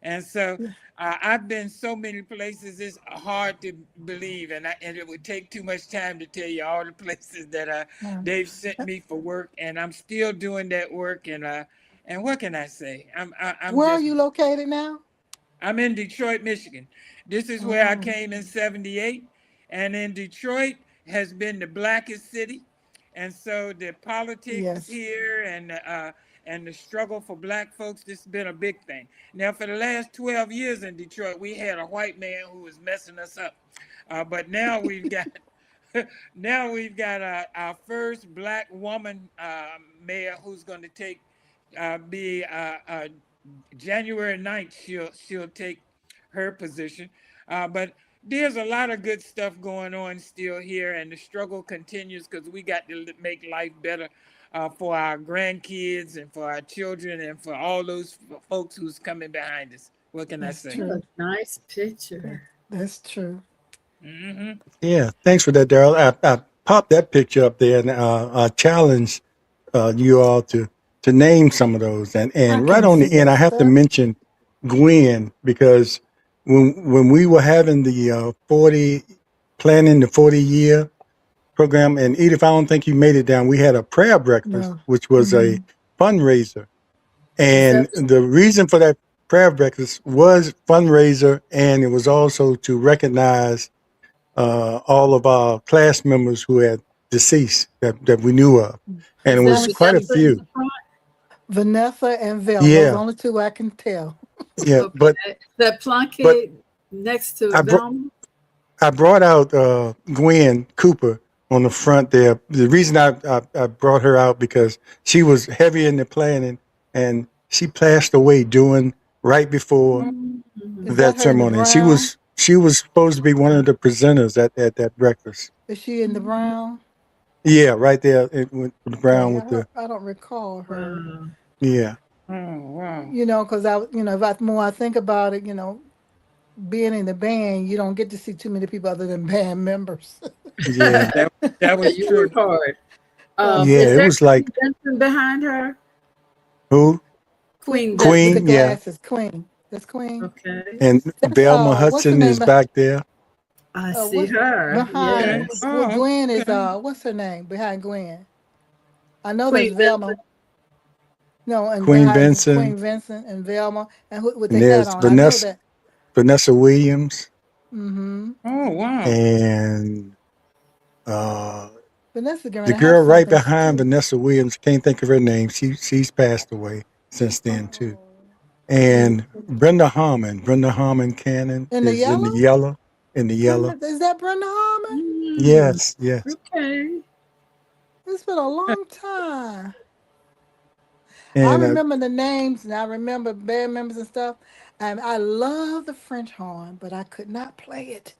And so Yeah. I've been so many places. It's hard to believe, and it would take too much time to tell you all the places that Yeah. they've sent me for work, and I'm still doing that work. And what can I say? I'm Where are just you located now? I'm in Detroit, Michigan. This is where I Oh, came in '78, and in Detroit has been the blackest city, and so the politics yes. here and the struggle for black folks, this has been a big thing. Now, for the last 12 years in Detroit, we had a white man who was messing us up, but now we've got our first black woman mayor who's going to be January 9th, she'll take her position. But there's a lot of good stuff going on still here, and the struggle continues because we got to make life better for our grandkids and for our children and for all those folks who's coming behind us. What can I That's say? What a true. nice picture. That's true. Hmm. Yeah. Thanks for that, Daryl. I popped that picture up there, and I challenge you all to name some of those. I And right can on see the end, that I have to stuff. mention Gwen because when we were having the planning the 40-year program, and Edith, I don't think you made it down. We had a prayer breakfast, No. which was a Mhm. fundraiser, Is and that the reason for that prayer breakfast was fundraiser, and it was also to recognize all of our class members who had deceased that we knew of, and it is I that was was quite a Vanessa in few. the front? Vanessa and Velma. Those are the Yeah, only two I can tell. yeah, Okay. That but Plunkett next to I brought Velma? I brought out Gwen Cooper on the front there. The reason I brought her out because she was heavy in the planning, and she passed away right before Mhm. Is that that her in the ceremony. And brown? she was supposed to be one of the presenters at that breakfast. Is she in the brown? Yeah, right there with the brown Okay, with the I don't recall her. Wow. yeah. Oh, wow. Because if more I think about it, being in the band, you don't get to see too many people other than band members. Yeah, That Yeah, was you true. work hard. That's yeah. Is It that was Queen like Benson behind her? who Queen with the Queen, Benson. yeah, glasses, Queen. That's Queen. Okay. And That's Velma what's her Hudson name is back there. I see what's her. behind Yes. Oh, Gwen is okay. what's her name behind Gwen? I know Queen there's Velma. No, and Queen behind Queen Vincent, Vincent and Velma and with and the hat there's on. I know that. Vanessa Williams, Mm-hmm. Oh, wow. and uh, Vanessa the gonna have girl right something behind too. Vanessa Williams, can't think of her name. She's passed away since then too. Oh. And Brenda Harmon Cannon In the is in the yellow? yellow. In the yellow. Is that Brenda Harmon? Mm, Yes, yes. okay. It's been a long time. I And remember the names and I remember band members and stuff. And I love the French horn, but I could not play it.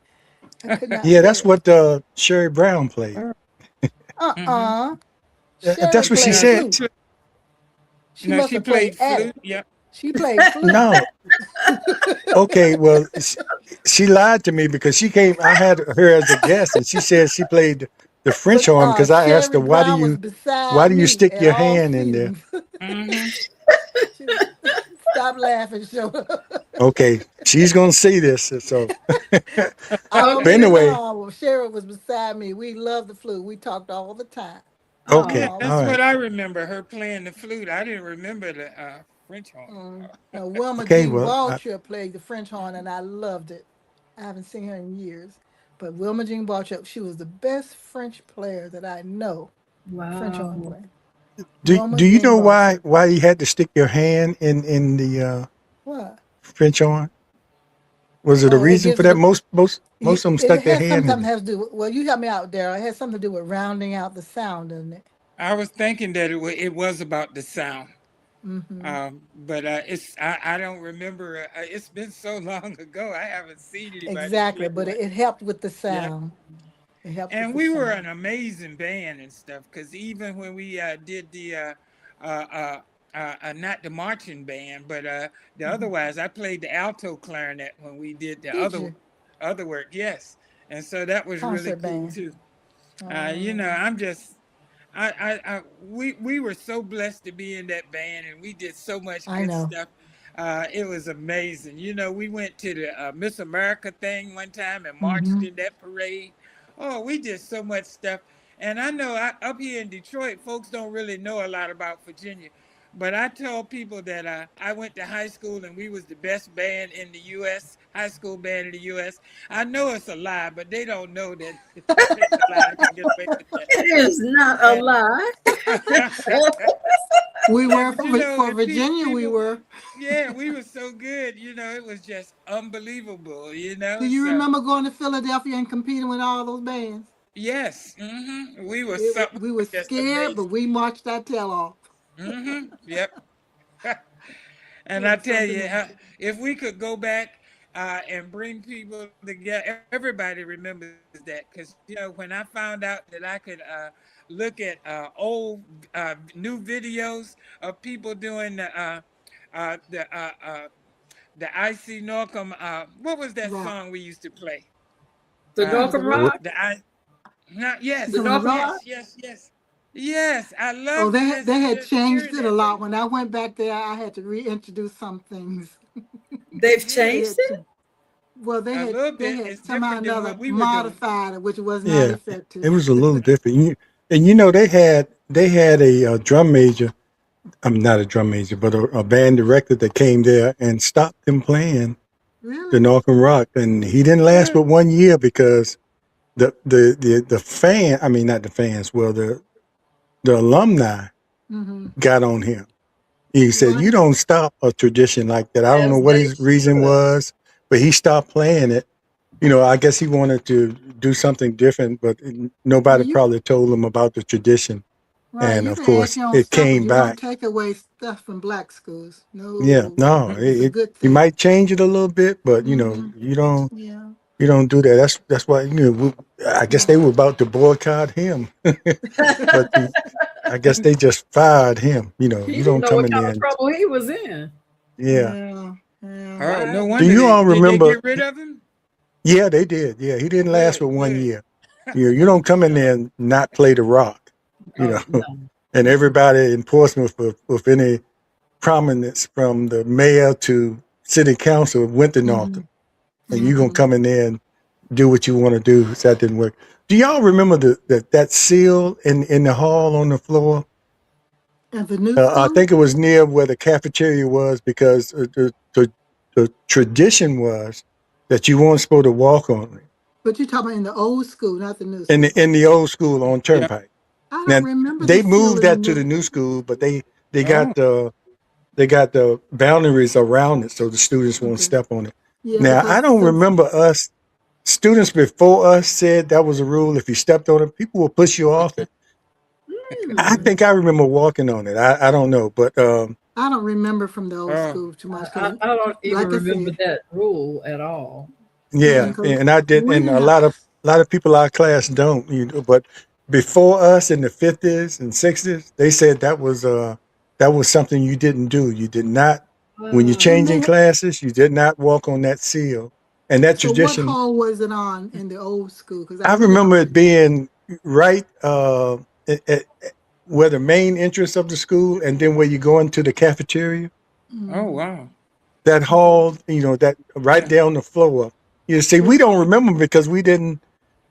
I could not yeah, play that's it. what Sherry Brown played. Uh-uh. That's Sherry what she played No, said. flute. She no, must she have played played attic. flute. Yep. She played flute. No. Okay, well, she lied to me because she came. I had her as a guest, and she said she played the French But horn because I asked her, Sherry Brown was why beside do you me stick at your all hand in there? seasons. Mm-hmm. Stop laughing, show. Okay, she's gonna see this. So, I don't but mean no anyway, harm. Well, Sherry was beside me. We loved the flute. We talked all the time. okay, Yeah, All the that's all time. right, what I remember, her playing the flute. I didn't remember the French horn. Now, Wilma okay. Jean Well, Balcher played the French horn, and I loved it. I haven't seen her in years. But Wilma Jean Balcher, she was the best French player that I know. French horn Wow. player. do Wilma do you Jean know why Balcher. you had to stick your hand in the What? French horn? Was it a Oh, it reason gives for it that? a. Most of them It stuck their has hand in sometimes it. has to do. Well, you help me out, Daryl. It has something to do with rounding out the sound, doesn't it? I was thinking that it was about the sound. Mm-hmm. But I don't remember. It's been so long ago. I haven't seen anybody Exactly, play but one. it helped with the Yeah. sound. It helped with And the we were sound. an amazing band and stuff, because even when we did the not the marching band, but the Mhm. otherwise, I played the alto clarinet when we did the Did you other work. Yes, and so that was really concert cool band? too. Oh, I'm just. We were so blessed to be in that band, and we did so much I good know. stuff. It was amazing. We went to the Miss America thing one time and marched Mm-hmm. in that parade. Oh, we did so much stuff. And I know up here in Detroit, folks don't really know a lot about Virginia. But I tell people that I went to high school and we was the best band in the U.S., high school band in the U.S. I know it's a lie, but they don't know that it's a lie. I can get away with that. It is not a And lie. We were and for and Virginia. We people, were. yeah, we were so good. It was just unbelievable. Do you So remember going to Philadelphia and competing with all those bands? yes, we were something We were just scared, but amazing. we marched our tail off. Yep. It And I was tell something you, else. if we could go back and bring people together, everybody remembers that. Because, when I found out that I could look at old, new videos of people doing uh, the, uh, uh, the I.C. Norcom, what was that Rock. song we used to play? The Oh, the Northern rock. Rock. You Yes, The talking about the Northern rock? Rock. yes. Yes, I Oh, love they had just changed hearing it a that lot. radio. When I went back there, I had to reintroduce some things. They've Really? They changed had, it. well, A little they bit. had It's somehow or different than another what we were doing. modified it, which was not Yeah, it effective. was a little different. They had a drum major. I'm not a drum major, but a band director that came there and stopped them playing the Really? Northern Rock, and he didn't last Yeah. but 1 year because the fan, I mean not the fans, well the alumni Mm-hmm. got on him. He said, "You Right. don't stop a tradition like that." I don't know As what they his reason should. was, but he stopped playing it. I guess he wanted to do something different, but Well, nobody you probably told him about the tradition. right. And You of can add course, your own it stuff, but came you don't back. take away stuff from black schools. Yeah, No, no, it's a it good you thing. might change it a little bit, but Mm-hmm. Yeah. you don't do that. That's why I guess they were about to boycott him, but I guess they just fired him. He You didn't don't know come what in kind there of and trouble he was in. yeah. Yeah. Yeah. Oh, no Wow. Do wonder you all did they remember? get rid of him? Yeah, they did. Yeah, he didn't last but Good, 1 year. good. You don't come in there and not play the rock. Oh no. And everybody in Portsmouth with any prominence from the mayor to city council went to Northam, and you're gonna come in there and do what you want to do. So that didn't work. Do y'all remember that seal in the hall on the floor? At the new I school? think it was near where the cafeteria was, because the tradition was that you weren't supposed to walk on it But you're talking about in the old school, not the new in school. the old school on Yeah. Turnpike. I Now don't remember they the seal moved in that to the the new school, but they Oh, got the boundaries around it so the students won't Okay. step on it. Yeah, Now because I don't remember us students before us said that was a rule. If you stepped on it, people will push you off it. I think I remember walking on it. I don't know, but I don't remember from the old oh, school too much. I, Because, I don't even like I remember said, that rule at all. yeah, because and I did, we and didn't a have. lot of people in our class don't. You know, but before us in the 50s and 60s, they said that was something you didn't do. You did not, when you're When changing they, classes, you did not walk on that seal. And that so what tradition, hall was it on in the old school? Because I I really remember don't. it being right where the main entrance of the school, and then where you go into the cafeteria. oh, wow. That Okay. hall, that right Yeah. there on the floor. You see, we Yeah. don't remember because we didn't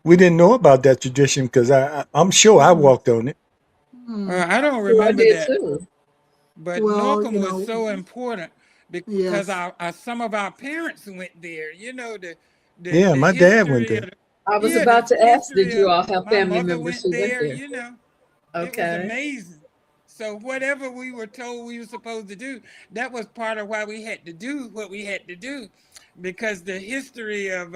know about that tradition, because I'm sure I walked on it. I don't Sure, I remember did that, too. but Well, Norcom was so important because yes. some of our parents went there. Yeah, The my dad went history of there. I was yeah, the about to ask, did history you of all have my family mother members went who went there. there? It was Okay. amazing. So whatever we were told we were supposed to do, that was part of why we had to do what we had to do, because the history of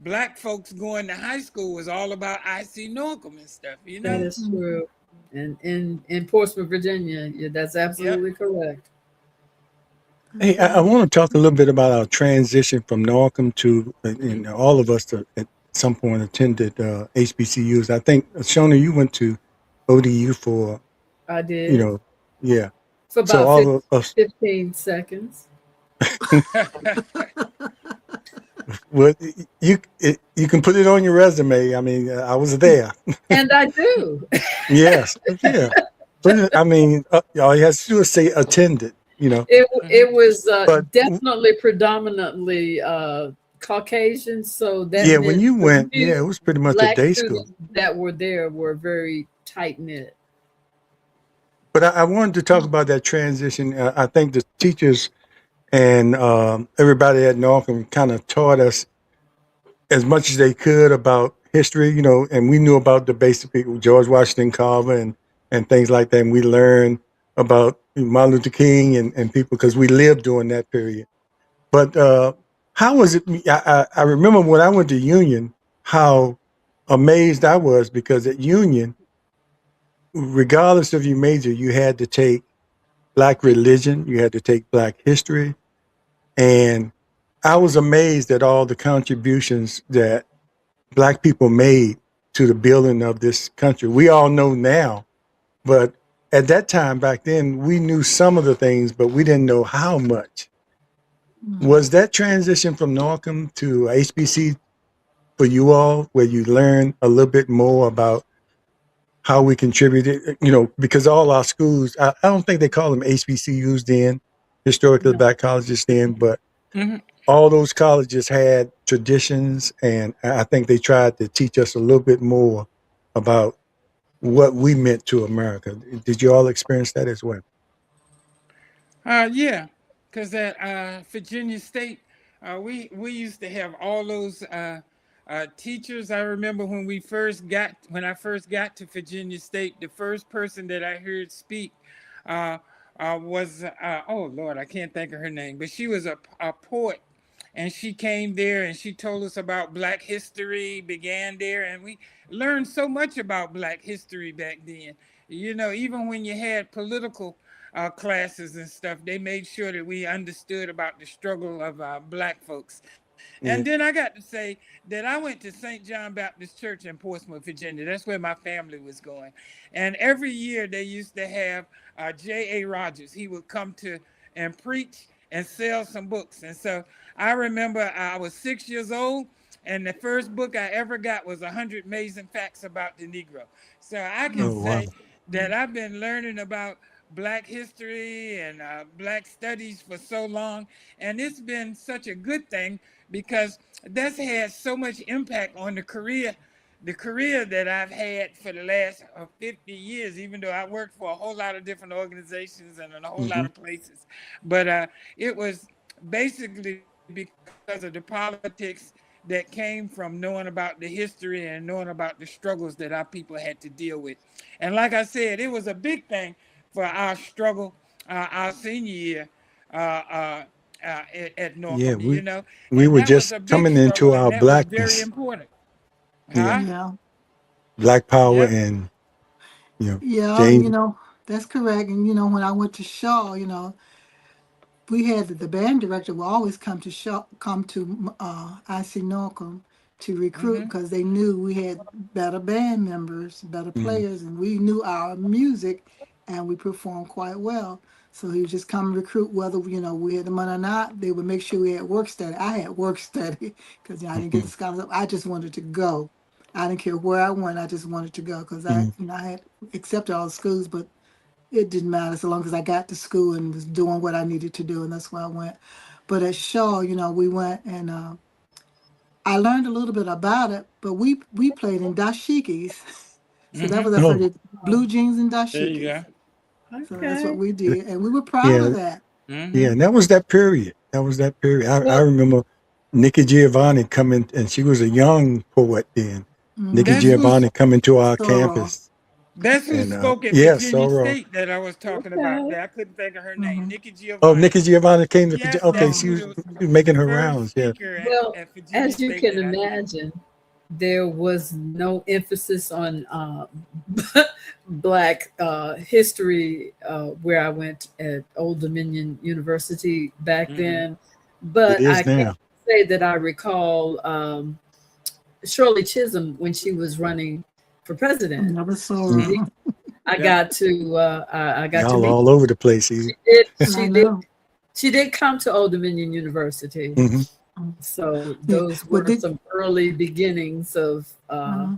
black folks going to high school was all about IC Norcom and stuff. That is true. And in Portsmouth, Virginia, yeah, that's Yep. absolutely correct. Hey, I want to talk a little bit about our transition from Norcom to, and all of us at some point attended HBCUs. I think, Shona, you went to ODU for, I you did know, yeah. for So about all of us, 15 seconds. well, you can put it on your resume. I mean, I was there. And I do. Yes, yeah. But I mean, all you have to do is say attended. It was But definitely predominantly Caucasian, so that yeah, when meant you the went, few yeah, it was pretty much a black day school. students that were there were very tight knit. But I wanted to talk about that transition. I think the teachers and everybody at Norcom kind of taught us as much as they could about history, and we knew about the basic people, George Washington Carver and things like that. And we learned about Martin Luther King and people, because we lived during that period. But how was it? I remember when I went to Union, how amazed I was, because at Union, regardless of your major, you had to take Black religion, you had to take Black history. And I was amazed at all the contributions that Black people made to the building of this country. We all know now, but at that time back then, we knew some of the things, but we didn't know how much. Was that transition from Norcom to HBC for you all, where you learn a little bit more about how we contributed? Because all our schools, I don't think they call them HBCUs then, historically Black colleges then, but Mhm. all those colleges had traditions, and I think they tried to teach us a little bit more about what we meant to America. Did you all experience that as well? Yeah, because at Virginia State, we used to have all those teachers. I remember when I first got to Virginia State, the first person that I heard speak uh, was oh Lord, I can't think of her name, but she was a poet, and she came there and she told us about Black history began there, and we learned so much about Black history back then. Even when you had political classes and stuff, they made sure that we understood about the struggle of Black folks. And Yeah. then I got to say that I went to St. John Baptist Church in Portsmouth, Virginia. That's where my family was going. And every year they used to have J.A. Rogers. He would come to and preach and sell some books. And so I remember I was 6 years old, and the first book I ever got was 100 Amazing Facts About the Negro. So I can Oh wow. say that I've been learning about Black history and Black studies for so long, and it's been such a good thing because that's had so much impact on the career that I've had for the last 50 years, even though I worked for a whole lot of different organizations and in a whole lot Hmm. of places. But it was basically because of the politics that came from knowing about the history and knowing about the struggles that our people had to deal with. And like I said, it was a big thing for our struggle, our senior year uh, uh, at Yeah, Norfolk, we and were that was just a big coming struggle, into and our that was very blackness. important. Yeah, Huh? Yeah. Black power, Yep. and Yeah, and James. that's correct. And when I went to Shaw, we had the band director will always come to IC Norcom to recruit Mm-hmm. because they knew we had better band members, better Mm, players, and we knew our music, and we performed quite well. So he would just come recruit whether we had the money or not. They would make sure we had work study. I had work study because I didn't get the mhm, scholarship. I just wanted to go. I didn't care where I went. I just wanted to go because mhm. I had accepted all the schools, but it didn't matter so long as I got to school and was doing what I needed to do, and that's where I went. But at Shaw, we went and I learned a little bit about it, but we played in dashikis. So that Mm-hmm. was Oh, the blue jeans and There you dashikis. go. So that's what Okay. we did, and we were proud yeah, of that. yeah. Mm-hmm. And that was that period. That was that period. I Well, remember Nikki Giovanni coming, and she was a young poet then. Nikki That's Hmm. who's Giovanni coming to our Sorrow. campus, that's who and spoke at yeah, Virginia Sorrow. State that I was talking about. okay. There, I couldn't think of her name. Hmm. Nikki Oh, Nikki Giovanni. Giovanni came to Yes, Okay, that's Uh, she who was was making the her first rounds. Yeah. speaker Well, at Virginia as you State can that I knew. imagine, there was no emphasis on Black history where I went at Old Dominion University back Mm-hmm. then. It But I is can't now. say that I recall Shirley Chisholm when she was running for president. Another Mm. Mm-hmm. sorrow. I Yep. got to I got to Y'all meet. all over the place. Eve. She did. I She did. know. She did come to Old Dominion University. Hmm. So Yeah. those Well, were some early beginnings of uh,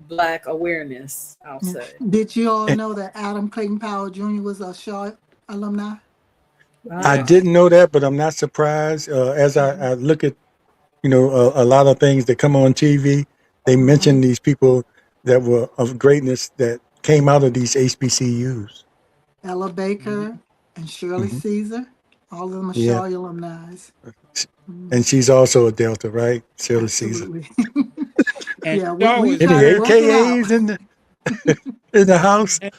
Black awareness, I'll yeah. say. Did you all And know that Adam Clayton Powell Jr. was a Shaw alumni? I Wow. Yes. didn't know that, but I'm not surprised. As Hmm. I look at a lot of things that come on TV, they Hmm. mention these people that were of greatness that came out of these HBCUs. Ella Baker Mm-hmm. and Shirley Hmm. Caesar. All of them are Yeah, Shaw alumni. and Mhm. she's also a Delta, right? Shirley Caesar. Absolutely. And Yeah, we, Shaw we was Any try to very work it out. AKAs in the house? and,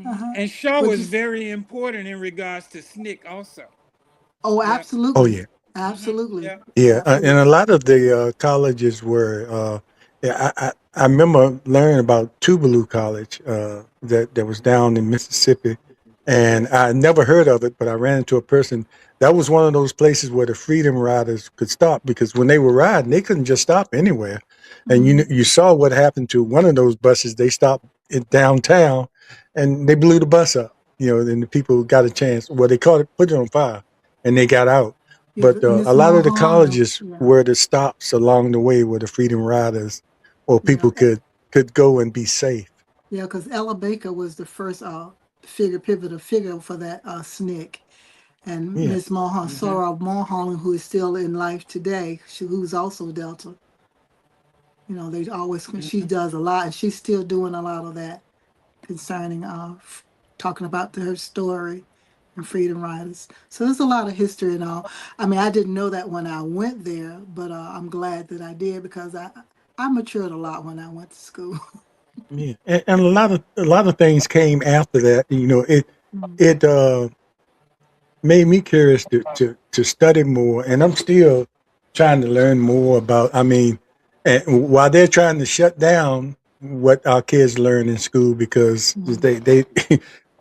Uh-huh. and Shaw But was you, very important in regards to SNCC also. oh, Yep. Oh absolutely. yeah, Mm-hmm. Absolutely. Yep. yeah. And a Absolutely. lot of the colleges were. Yeah, I remember learning about Tuvalu College that was down in Mississippi, and Yes. I never heard of it, but I ran into a person. That was one of those places where the Freedom Riders could stop because when they were riding, they couldn't just stop anywhere. And Mhm. you saw what happened to one of those buses. They stopped it downtown, and they blew the bus up. And the people got a chance. Well, they caught it, put it on fire, and they got out. Yeah, But but a Miss lot of the Mulholland, colleges yeah, were the stops along the way where the Freedom Riders or yeah, people could go and be safe. yeah, because Ella Baker was the first pivotal figure for that SNCC. And Yeah. Miss Mulholland, Mm-hmm. Sora Mulholland, who is still in life today, who's also Delta. They always, she Mm-hmm. does a lot, and she's still doing a lot of that concerning talking about her story and Freedom Riders. So there's a lot of history and all. I mean, I didn't know that when I went there, but I'm glad that I did because I matured a lot when I went to school. Yeah. And a lot of things came after that. It made me curious to study more, and I'm still trying to learn more about. I mean, and while they're trying to shut down what our kids learn in school because Mhm. they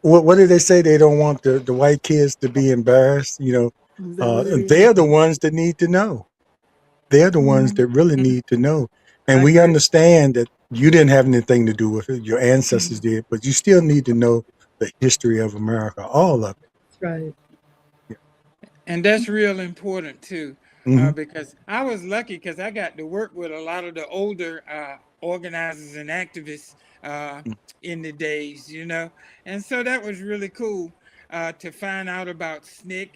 what did they say? They don't want the white kids to be embarrassed. Is that what it is? They're the ones that need to know. They're the ones Mhm. that really need to know. And I we agree. understand that you didn't have anything to do with it. Your ancestors Mhm. did, but you still need to know the history of America, all of That's right. it. And that's real important too, Hmm. because I was lucky because I got to work with a lot of the older organizers and activists uh, in the days, you know. And so that was really cool to find out about SNCC.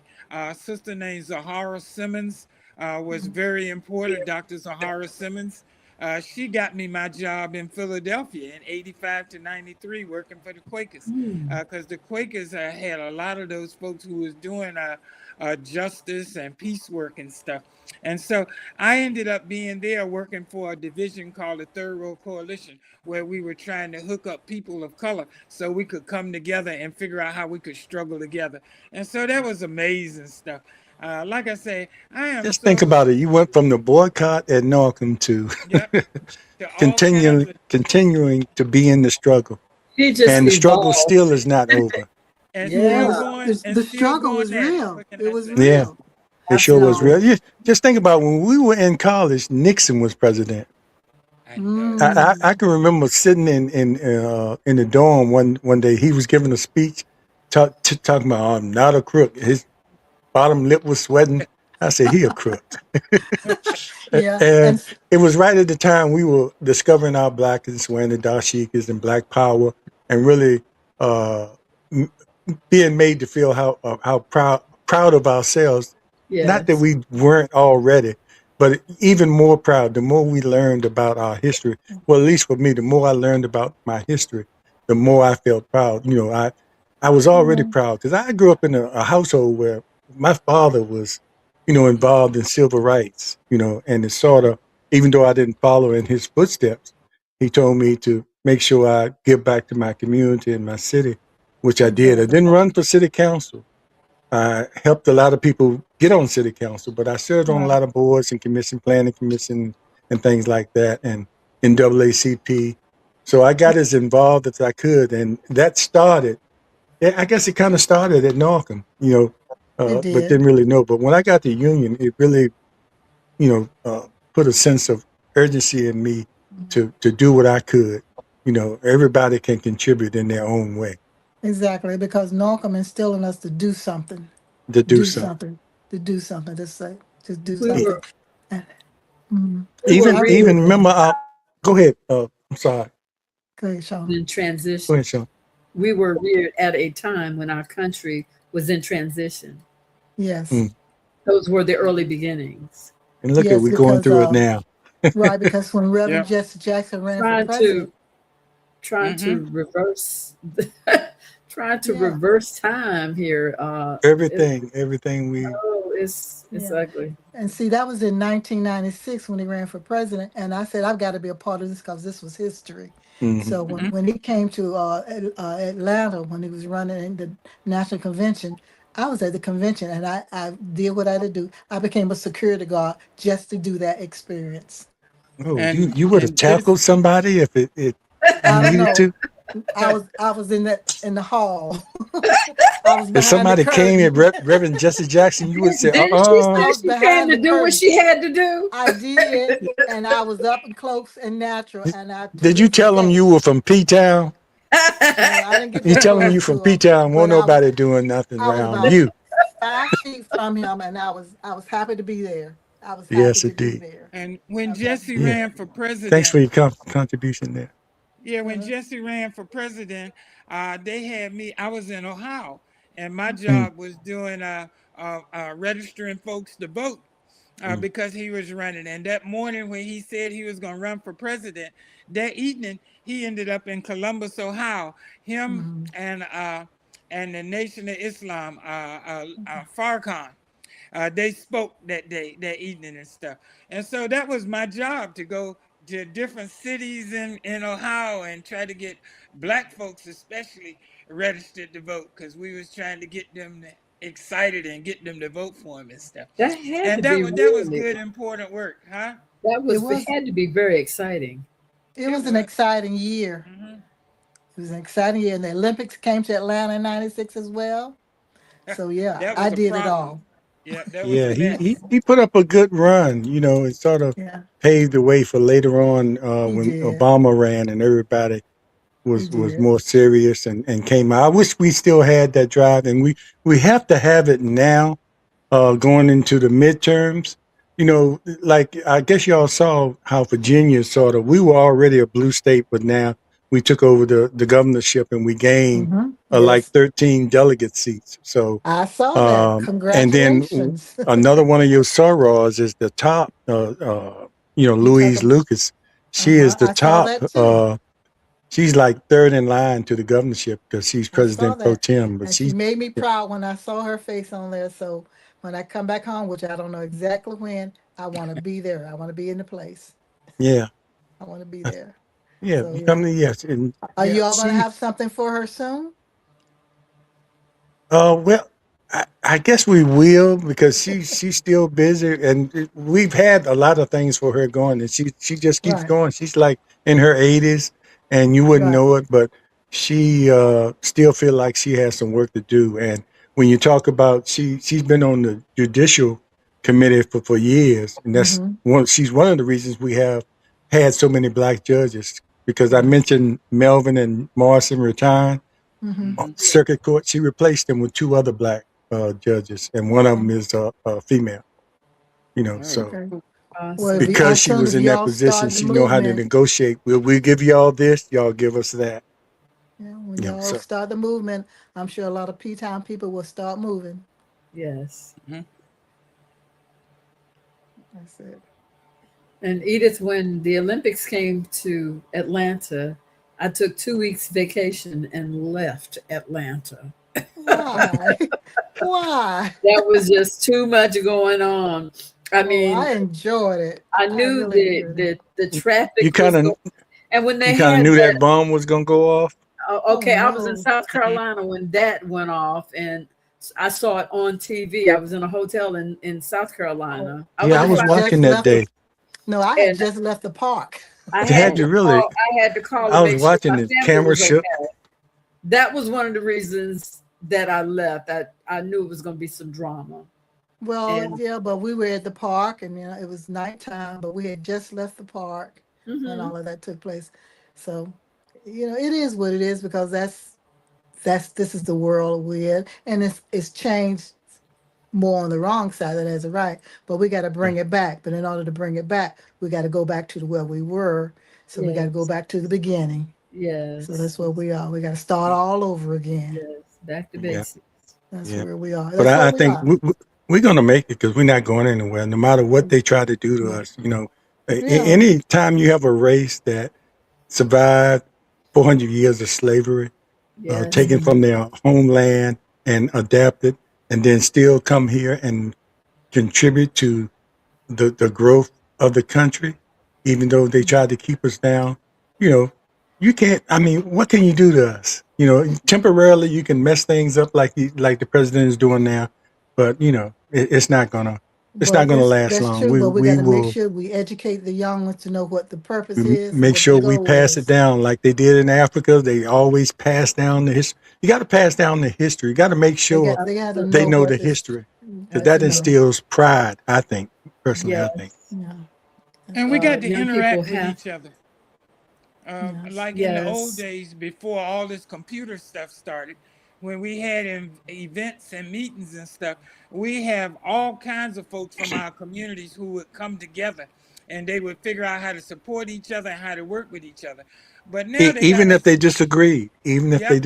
Sister named Zahara Simmons was very important, Dr. Zahara Simmons. She got me my job in Philadelphia in 85 to 93 working for the Quakers, because the Quakers had a lot of those folks who was doing justice and peace work and stuff. And so I ended up being there working for a division called the Third Road Coalition, where we were trying to hook up people of color so we could come together and figure out how we could struggle together. And so that was amazing stuff. Like I say, I am Just think about it. You went from the boycott at Norcom to Yep, to all kinds of, continuing to be in the struggle. He just And the struggle evolved. still is not over. and Yeah. still going, and The still struggle going was at it. real. What can It I was say? Yeah. real. It sure was Absolutely. real. Just think about when we were in college, Nixon was president. I know. I can remember sitting in the dorm one day. He was giving a speech talking about, I'm not a crook. His bottom lip was sweating. I said, he a crook. Yeah. And And it was right at the time we were discovering our blackness, wearing the dashikis and black power, and really m- being made to feel how proud of ourselves. Not that Yes. we weren't already, but even more proud. The more we learned about our history, well, at least for me, the more I learned about my history, the more I felt proud. You know, I was already proud because I grew up in a household where my father was, involved in civil rights, and it sort of, even though I didn't follow in his footsteps, he told me to make sure I give back to my community and my city, which I did. I didn't run for city council. I helped a lot of people get on city council, but I served on a lot of boards and planning commission, and things like that, and NAACP. So I got as involved as I could, and that started. I guess it kind of started at Norcom, it but did. didn't really know. But when I got to Union, it really, put a sense of urgency in me to do what I could. Everybody can contribute in their own way Exactly. Because Norcom instilled in us to do something, to do do something. something, to do something, to say, to do We something. were Mhm. we were Even really even remember. Go ahead. I'm sorry. Go ahead, Sean. in Go transition. ahead, Sean. We were reared at a time when our country was in transition. Yes. Mm. Those were the early beginnings. And look at Yes, we're going because through it now. right, because when Reverend Yep. Jesse Jackson ran for Trying president, to reverse trying to yeah, reverse time here. Everything we. It's yeah. ugly. And see, that was in 1996 when he ran for president. And I said, I've got to be a part of this because this was history. Mhm. So when he came to Atlanta, when he was running in the national convention, I was at the convention and I did what I had to do. I became a security guard just to do that experience. Oh, And you would have and this tackled somebody if it I you don't needed know. to. I was in the hall. I was If behind the somebody came at curtain. Reverend Jesse Jackson, you would say, Didn't she I say was she came behind to the do what curtain. she had to do? I did, and I was up and close and natural. And to Did you this tell them day, you were from P-Town? I didn't get You that tell them close you to from him, P-Town, won't but nobody doing nothing I was around about you. 5 feet from him, and I was happy to be there. I was happy Yes, to be indeed. there. and I when was happy. Jesse Yeah. ran for Thanks for president, your contribution there. yeah, when Jesse ran for president, they had me. I was in Ohio, and my job was doing registering folks to vote Mm. because he was running. And that morning when he said he was going to run for president, that evening he ended up in Columbus, Ohio. Him and the Nation of Islam, Farrakhan. They spoke that evening and stuff. And so that was my job to go to different cities in Ohio and try to get black folks especially registered to vote because we was trying to get them excited and get them to vote for him and stuff. That had And to be that was really, good, important work, huh? that It was was had to be very exciting. it It was an was. exciting year. hmm It was an exciting year, and the Olympics came to Atlanta in '96 as well. So yeah, That I was a did it problem. all. Yeah, that was a Yeah, mess. he put up a good run. It sort of Yeah, paved the way for later on he when did. Obama ran and everybody He was did. more serious and came out. I wish we still had that drive, and we have to have it now going into the midterms. Like I guess y'all saw how Virginia we were already a blue state, but now we took over the governorship and we gained like Yes, 13 delegate seats. So, I saw that. and then Congratulations. another one of your sorors is the top, You Louise talking? Lucas. She is the I saw top. that too. She's like third in line to the governorship because she's I saw president pro that. tem. But And she made me proud when I saw her face on there. So when I come back home, which I don't know exactly when, I want to be there. I want to be in the place. yeah, I want to be there. yeah, So, yeah. come to yes, and Are yeah, you all going to she. have something for her soon? Well, I guess we will because she's still busy, and we've had a lot of things for her going, and she just keeps Right, going. She's like in her 80s, and you wouldn't right. know it, but she still feel like she has some work to do. And when you talk about she's been on the judicial committee for years, and that's Mm-hmm. she's one of the reasons we have had so many black judges because I Right. mentioned Melvin and Morrison retiring Mm-hmm. circuit court. She replaced them with two other black judges, and one of them Oh, is a female. Very So okay. cool. Well, Awesome. if because as she soon was as in that y'all position, start the she know how to movement, negotiate. We give you all this, y'all give us that. yeah, when y'all So start the movement, I'm sure a lot of P-Town people will start moving. Yes. Mhm. That's it. And Edith, when the Olympics came to Atlanta, I took 2 weeks vacation and left Atlanta. Why? Why? That was just too much going on. I Oh, mean, I enjoyed it. I I knew really enjoyed it. the you traffic was kind of going, and when they you kind of had knew that, that bomb was gonna go off. Oh okay, I was in no. South Mhm. Carolina when that went off, and I saw it on TV. I was in a hotel in South Oh, Carolina. I Yeah, was I I in was had South just watching that left the day. no, I had and just left the park. I Had had you to really? call. I had to call I and was make sure watching my it. family Camera was shook. okay. That was one of the reasons that I left. I knew it was going to be some drama, Well, and yeah, but we were at the park and it was nighttime, but we had just left the park when mhm, all of that took place. So, it is what it is because this is the world we're in, and it's changed more on the wrong side than as a right. But we got to bring it back. But in order to bring it back, we got to go back to where we were. So we got to go yes, back to the beginning. So yes, that's where we are. We got to start all over again. yes, back to Yeah, basics. That's yeah. where we are. But That's where I we think are. we're gonna make it because we're not going anywhere, no matter what they try to do to us. Yeah. Any time you have a race that survived 400 years of slavery, Yes, taken Mhm. from their homeland and adapted, and then still come here and contribute to the growth of the country, even though they tried to keep us down. You know, you can't. I mean, what can you do to us? Temporarily you can mess things up like the president is doing now, but it's Well, not gonna last that's long. true, We but we got we to make will sure we educate the young ones to know what the purpose is and make what the sure we goal pass it is. down like they did in Africa. They always pass down the history. You got to pass down the history. You got to make sure They got to they know absolutely. know what the this. history because Got to that know. instills pride. I think personally, I think. Yes, Yeah. And we got to young people interact with have. each other. Yes. Like in the old Yes, days before all this computer stuff started, when we had events and meetings and stuff, we have all kinds of folks from our communities who would come together and they would figure out how to support each other and how to work with each other. But now they got Even if us, they disagree, yep.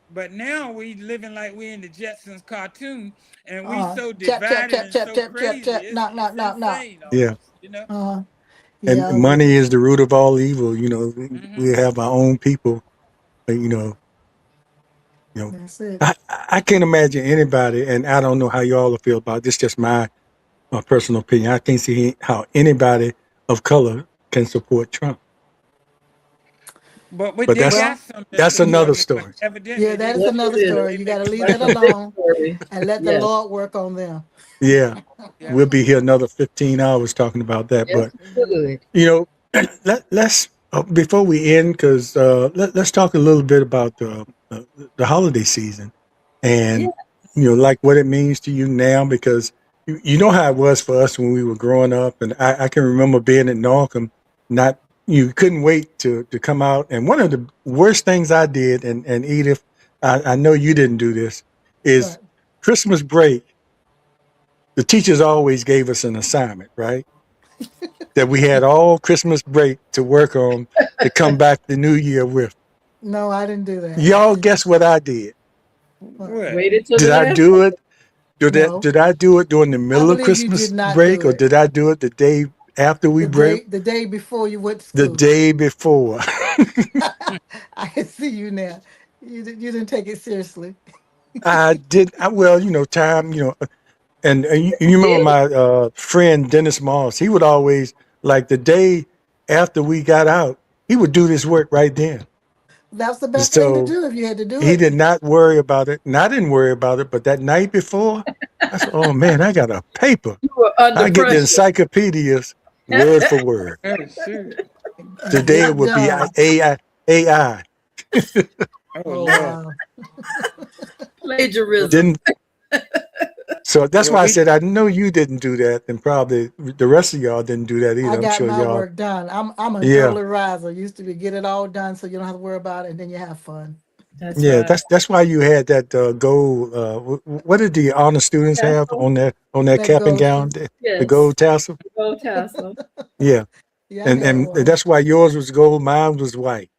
But now we living like we in the Jetsons cartoon and we so Tap tap divided tap and tap so tap tap crazy. tap. It's Knock knock it's knock knock. insane yeah. almost. Uh, And yeah. money is the root of all evil. We Hmm. have our own people. but, you know, That's it. I can't imagine anybody, and I don't know how y'all feel about this. Just my personal opinion. I can't see how anybody of color can support Trump. But But they that's got Well, some to that's support another him, but story. evidently yeah, they that is yes, still another it is. story. they You got to make leave That's that money a off big of alone it. story. and let the Yes, Lord work on them. Yeah, Yeah. we'll be here another 15 hours talking about that. yes, But we Mhm. could. let's before we end, because let's talk a little bit about the holiday season and Yeah, like what it means to you now, because you know how it was for us when we were growing up, and I can remember being at Norcom, not you couldn't wait to come out. And one of the worst things I did, and Edith, I know you didn't do this, is Right. Christmas break. The teachers always gave us an assignment, right? that we had all Christmas break to work on to come back the New Year with. No, I didn't do that. Y'all guess what I did? What? Waited till Did the I last do it? No. Did I do it during the middle of believe you Christmas did not break, do or it. did I do it the day after we break? The day before you went to The school. day before. I can see you now. You didn't take it seriously. I did. Well, time, and you remember my friend Dennis Moss. He would always, like, the day after we got out, he would do this work right then. That's the best thing to So do if you had to do he it. did not worry about it, and I didn't worry about it. But that night before, I said, "Oh man, I got a paper. You were I under get the pressure. encyclopedias word for word. Oh, shoot. Today Get it would be done. AI. Oh, Oh Lord. wow. Plagiarism. Didn't. So that's Well, why I we- said I know you didn't do that, and probably the rest of y'all didn't do that either. I I'm got sure my y'all. work done. I'm an Yeah. early riser. Used to be get it all done so you don't have to worry about it and then you have fun. That's Yeah, right. that's why you had that gold. What did the honor students have Tassel. on their That cap and goes gown? to- The Yes. gold tassel. Gold tassel. Yeah, Yeah, I had and one. that's why yours was gold, mine was white,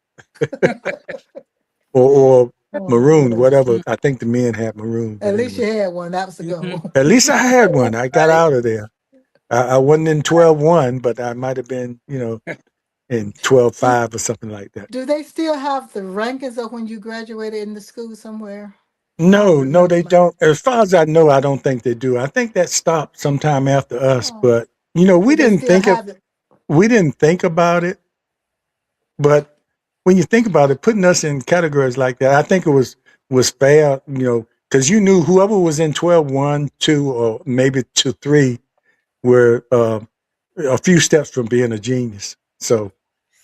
or Oh, maroon, goodness. whatever. I think the men had maroon. But At least you anyway. had one. That was the goal. At least I had one. I got Right. out of there. I wasn't in 12-1, but I might have been, in 12-5 or something like that. Do they still have the rankings of when you graduated in the school somewhere? No, remember they mine. don't. As far as I know, I don't think they do. I think that stopped sometime after us. Oh. But we Do they didn't still have it? we didn't think about it. But when you think about it, putting us in categories like that, I think it was fair, because you knew whoever was in 12-1, 2, or maybe 2-3 were a few steps from being a genius. So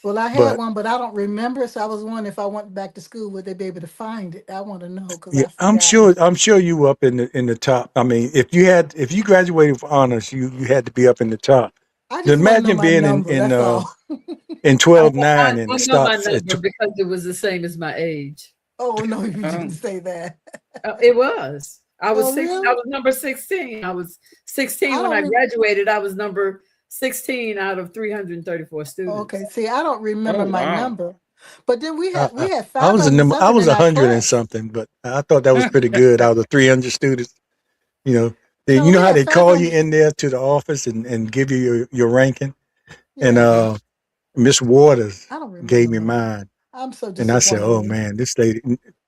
Well, I had but one, but I don't remember. So I was wondering if I went back to school, would they be able to find it? I want to know because yeah, I forgot. I'm sure you were up in the top. I mean, if you graduated with honors, you had to be up in the top. I just want to know Imagine my being number. in That's all. in 12-9 and I it know my stops at number because it was the same as my age. Oh no, you Oh. didn't say that. It was. I was Oh, six. really? I was number 16. I was 16 I when I don't graduated. I was number 16 out of 334 students. Okay, see, I don't remember Oh, my wow. number, but then we had I 500 was a number. I something was in our 100 and class. something, but I thought that was pretty good out of 300 students. No, You know we how had they call you 500. in there to the office and give you your ranking, and Yeah, Miss Waters I don't gave remember me mine. mine, I'm so and I said, disappointed "Oh in you. man, this lady."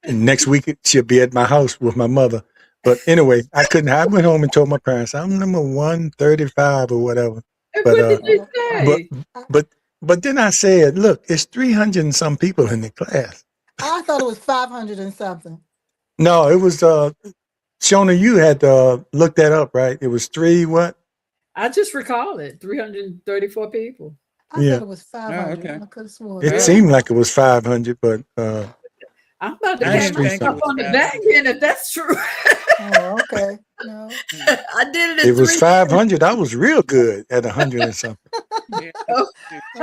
And next week she'll be at my house with my mother. But anyway, I couldn't. I went home and told my parents I'm number 135 or whatever. And But what did you but say? but then I said, "Look, it's 300 and some people in the class." I thought it was 500 and something. No, it was Shona, you had looked that up, right? It was what? I just recall it. 334 people. I Yeah. thought it was 500. okay. I could have sworn. It Yeah. seemed like it was 500, but I'm about to I pat didn't think it myself was on the 500. back end if that's true. Oh, okay. No. I did it in it was 3 500. I was real good at 100 and something. Yeah.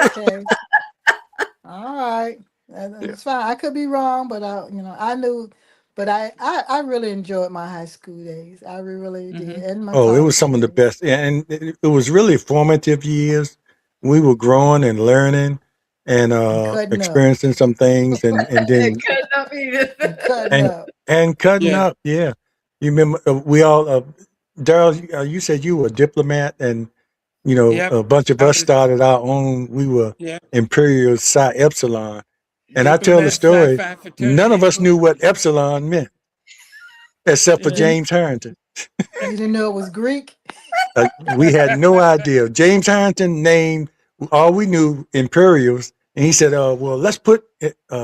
Okay. All right. That's fine. I could be wrong, but I knew, but I really enjoyed my high school days. I really did. And my Oh, it college was some of the days. best, and it was really formative years. We were growing and learning and cutting up. experiencing some things, and then Cut up either. And cutting and up. and cutting Yeah. up. Yeah, you remember we all. Daryl, you said you were a diplomat, and Yep. a bunch of I us was- started our own. We were Yeah. Imperial Psi Epsilon, and I tell the Diplomat story. Sci-Fi Fraternity None of us knew Club. what Epsilon meant, except for Yeah. James Harrington. You didn't know it was Greek? We had no idea. James Harrington named all we knew Imperials, and he said, well, let's put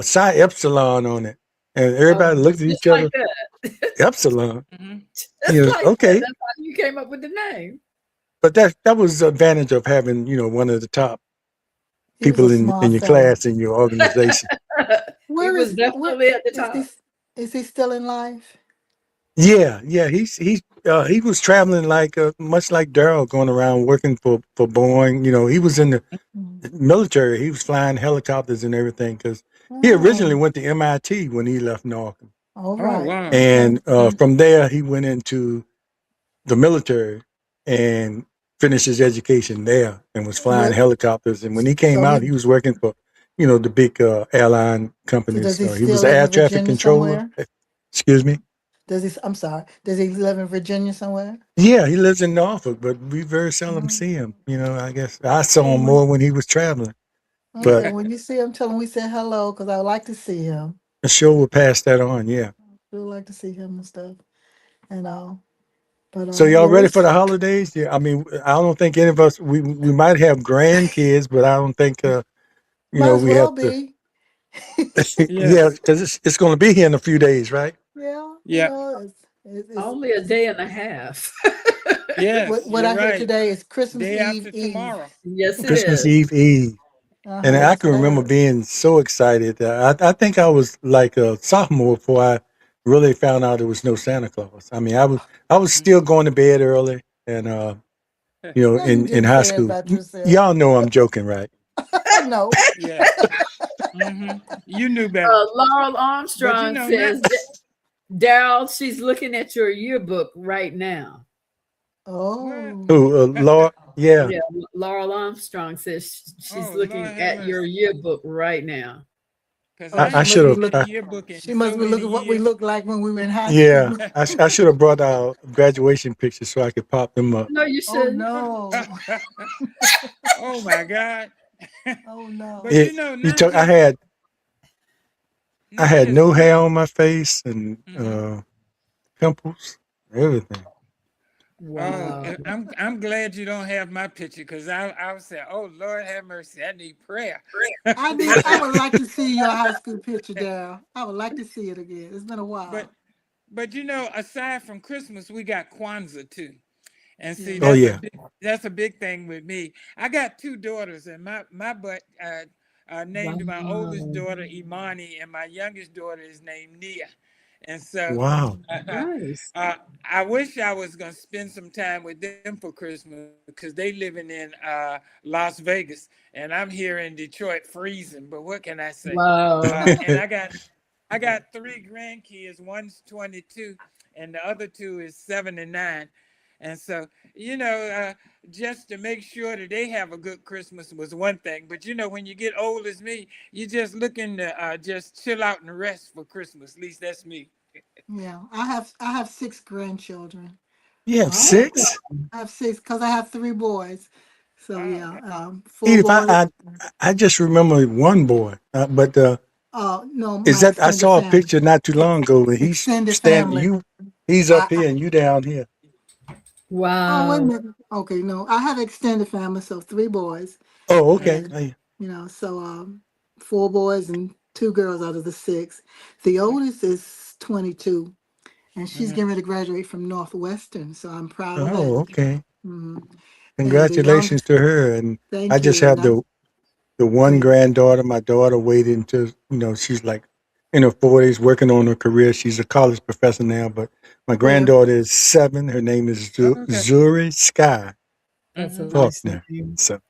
Psi Epsilon on it." And everybody looked at Just each other. like that. Epsilon. Mhm. Just Yeah, like okay. that. That's how you came up with the name. But that was the advantage of having one of the top He was people a in smart your fella. class in your organization. Where was is definitely at the is top. is he still in life? Yeah, he was traveling like much like Daryl, going around working for Boeing. He was in the military. He was flying helicopters and everything because he originally went to MIT when he left Norfolk, All Oh, right. and Mhm. from there he went into the military and finished his education there and was flying What? helicopters. And when he came So out, he was working for, the big airline companies. does he He was still the live air in traffic Virginia controller. somewhere? Excuse me. I'm sorry. Does he live in Virginia somewhere? Yeah, he lives in Norfolk, but we very seldom Mm. see him. I guess I saw him Well, more when he was traveling. okay, But when you see him, tell him we said hello because I would like to see him. the show will pass that on. Yeah. We would like to see him and stuff. And but So y'all yeah, ready for the holidays? Yeah. I mean, I don't think any of us we might have grandkids, but I don't think might as we well have to. be. Yeah, Yes. because it's going to be here in a few days, right? Yeah, Yeah. it's Only a day and a half. Yes. what You're I hear right. today is Christmas Day Eve after Eve. tomorrow. Yes, it Christmas is. Eve. And I That's can what I remember heard. being so excited. I think I was like a sophomore before I really found out there was no Santa Claus. I mean, I was still going to bed early, and No, you in didn't high say that school. about yourself. Y'all know I'm joking, right? No. Yes. You knew better. Laurel But Armstrong not. says, Daryl, she's looking at your yearbook right now. Oh. Who, Lord? Yeah. Yeah, Laurel Armstrong says she's Oh, looking Lord have at your mercy. yearbook right now. Because Oh, I I she ain't must should be have. seen a looking. yearbook in She must so be many looking what we years. looked like when we were in high Yeah, school. I should have brought our graduation pictures so I could pop them up. No, you Oh shouldn't. no. Oh my God. Oh no. But It, not you just I had no Christmas. hair on my face and Mhm. pimples, everything. Wow. I'm glad you don't have my picture because I was saying, oh Lord have mercy, I need prayer. I would like to see your high school picture, Daryl. I would like to see it again. It's been a while. But aside from Christmas, we got Kwanzaa too. And see, Yeah. Oh yeah. that's a big thing with me. I got two daughters, and my butt named my oldest Wow. daughter Imani, and my youngest daughter is named Nia. And so Wow. Nice. I wish I was gonna spend some time with them for Christmas because they living in Las Vegas, and I'm here in Detroit freezing. But what can I say? Wow. And I got three grandkids. One's 22, and the other two is 7 and 9. And so, just to make sure that they have a good Christmas was one thing. But when you get old as me, you just looking to just chill out and rest for Christmas. At least that's me. Yeah. I have 6 grandchildren. You have Oh, 6? I have 6 because I have 3 boys. So Wow. yeah, 4 Edith, boys. I just remember one boy, but No, is my that I extended saw a family. picture not too long ago and he's Extended standing. family. He's I, up here and you down here. oh, wait a wow. minute. Okay, no, I have extended family, so 3 boys, Oh, okay. and so 4 boys and 2 girls out of the 6. The oldest is 22, and she's Mhm. getting ready to graduate from Northwestern, so I'm proud of that. Oh, okay. Mhm. And the Congratulations youngest, to her. And I thank just you. have And the go one ahead. granddaughter. My daughter waited until she's like in her 40s, working on her career. She's a college professor now, but my Where? granddaughter is 7. Her name is Okay. Zuri Sky That's a Mhm. nice Faulkner. name. So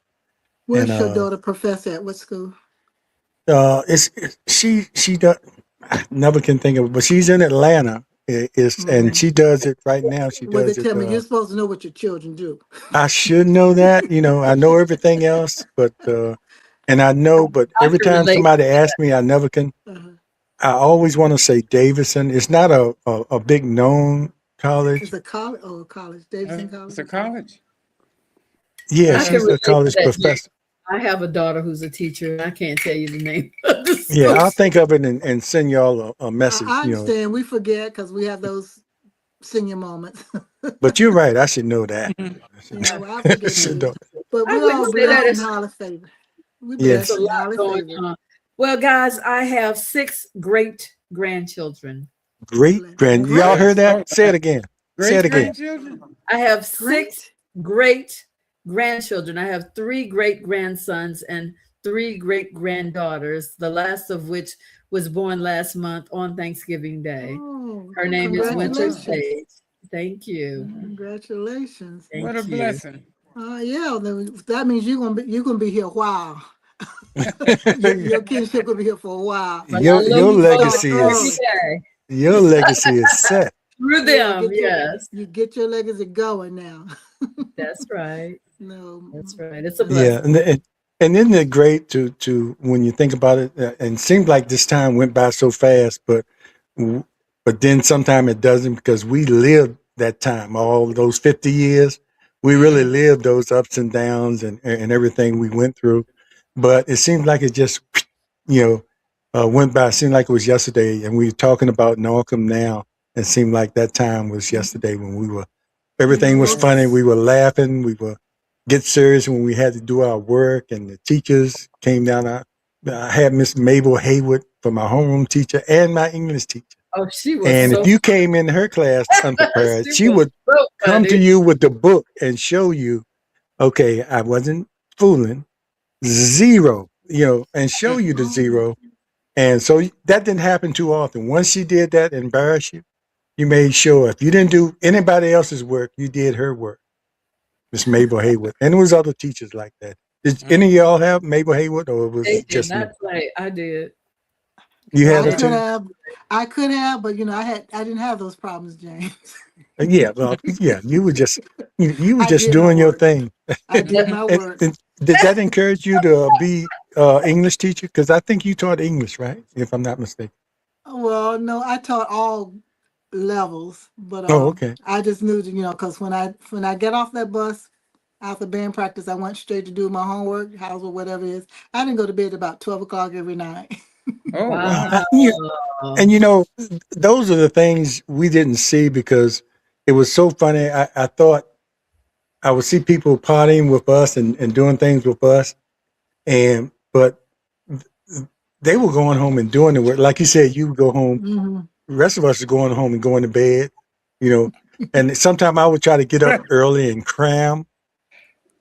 Where's and your daughter professor at? What school? she does. I never can think of it, but she's in Atlanta. And Mhm. she does it right now. She Well, they does it. tell me you're supposed to know what your children do. I should know that. I know everything else, but and I know, but I every can time relate. somebody asks me, I never can. Uh-huh. I always want to say Davidson. It's not a big known college. It's a college. Oh, college. Davidson It's College. a college. Yeah, I can she's a relate to college that name. professor. I have a daughter who's a teacher, and I can't tell you the name of the Yeah, I'll school. think of it and send y'all a message. I understand. We forget because we have those senior moments. But you're right. I should know that. Mhm. Well, I forget Should too. know. But I we're wouldn't all say that. blessed and It's highly favored. We're a blessed Yes. and lot highly going favored. on. Well, guys, I have 6 great grandchildren. Great grand. Y'all heard that? Say it again. Say it Great again. grandchildren. I have Great. 6 great grandchildren. I have 3 great grandsons and 3 great granddaughters, the last of which was born last month on Thanksgiving Day. Oh, Her name is Winter congratulations. Sage. Thank you. Congratulations. Thank What a you. blessing. Yeah, that means you're gonna be here a while. Your kinship gonna be here for a while. But I your love your you both legacy every is day. your legacy is set. Through Yeah, them, yes. you get your legacy going now. That's right. No. That's right. It's a Yeah, blessing. and isn't it great to when you think about it? And it seems like this time went by so fast, w- but then sometime it doesn't because we lived that time, all those 50 years. We really Mhm. lived those ups and downs and everything we went through. But it seems like it just, went by. It seemed like it was yesterday, and we're talking about Norcom now. It seemed like that time was yesterday when everything was Yes. funny. We Yes. were laughing. We were get serious when we had to do our work, and the teachers came down. I had Miss Mabel Haywood for my homeroom teacher and my English teacher. Oh, she was And if so you came in her class unprepared, she she was would so come to funny. you with the book and show you, okay, I wasn't fooling, zero, and show you the zero. And so that didn't happen too often. Once she did that, embarrass you, you made sure if you didn't do anybody else's work, you did her work. Miss Mabel Haywood. And there was other teachers like that. Did any of y'all have Mabel Haywood, or was They it did just me? not play. I did. You had I her could too? have, but I didn't have those problems, James. Yeah, well, yeah. You were just I did my doing your work. thing. I did my And, work. and did that encourage you to be English teacher? Because I think you taught English, right? If I'm not mistaken. Well, no, I taught all levels, but Oh, okay. I just knew that, because when I get off that bus after band practice, I went straight to do my homework, house or whatever it is. I didn't go to bed about 12 o'clock every night. Oh Well, wow. and those are the things we didn't see because it was so funny. I thought I would see people partying with us and doing things with us, but they were going home and doing the work. Like you said, you would go home. Mhm. The rest of us are going home and going to bed, you know. And sometimes I would try to get up early and cram,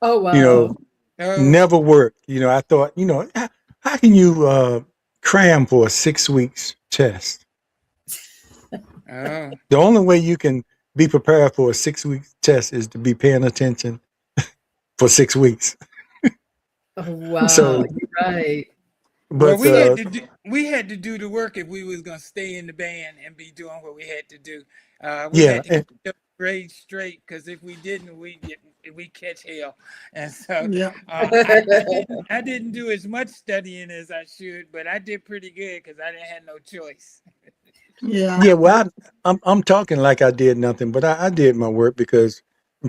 Oh you wow. know, never worked. I thought, how can you cram for a 6 weeks test? Oh. The only way you can be prepared for a 6 week test is to be paying attention for 6 weeks. Oh wow. So, You're right. Well, but we had to do the work if we was gonna stay in the band and be doing what we had to do. We yeah, had to keep the grades straight because if we didn't, we catch hell. And so Yeah. I didn't do as much studying as I should, but I did pretty good because I didn't have no choice. Yeah. yeah. Well, I'm talking like I did nothing, but I did my work because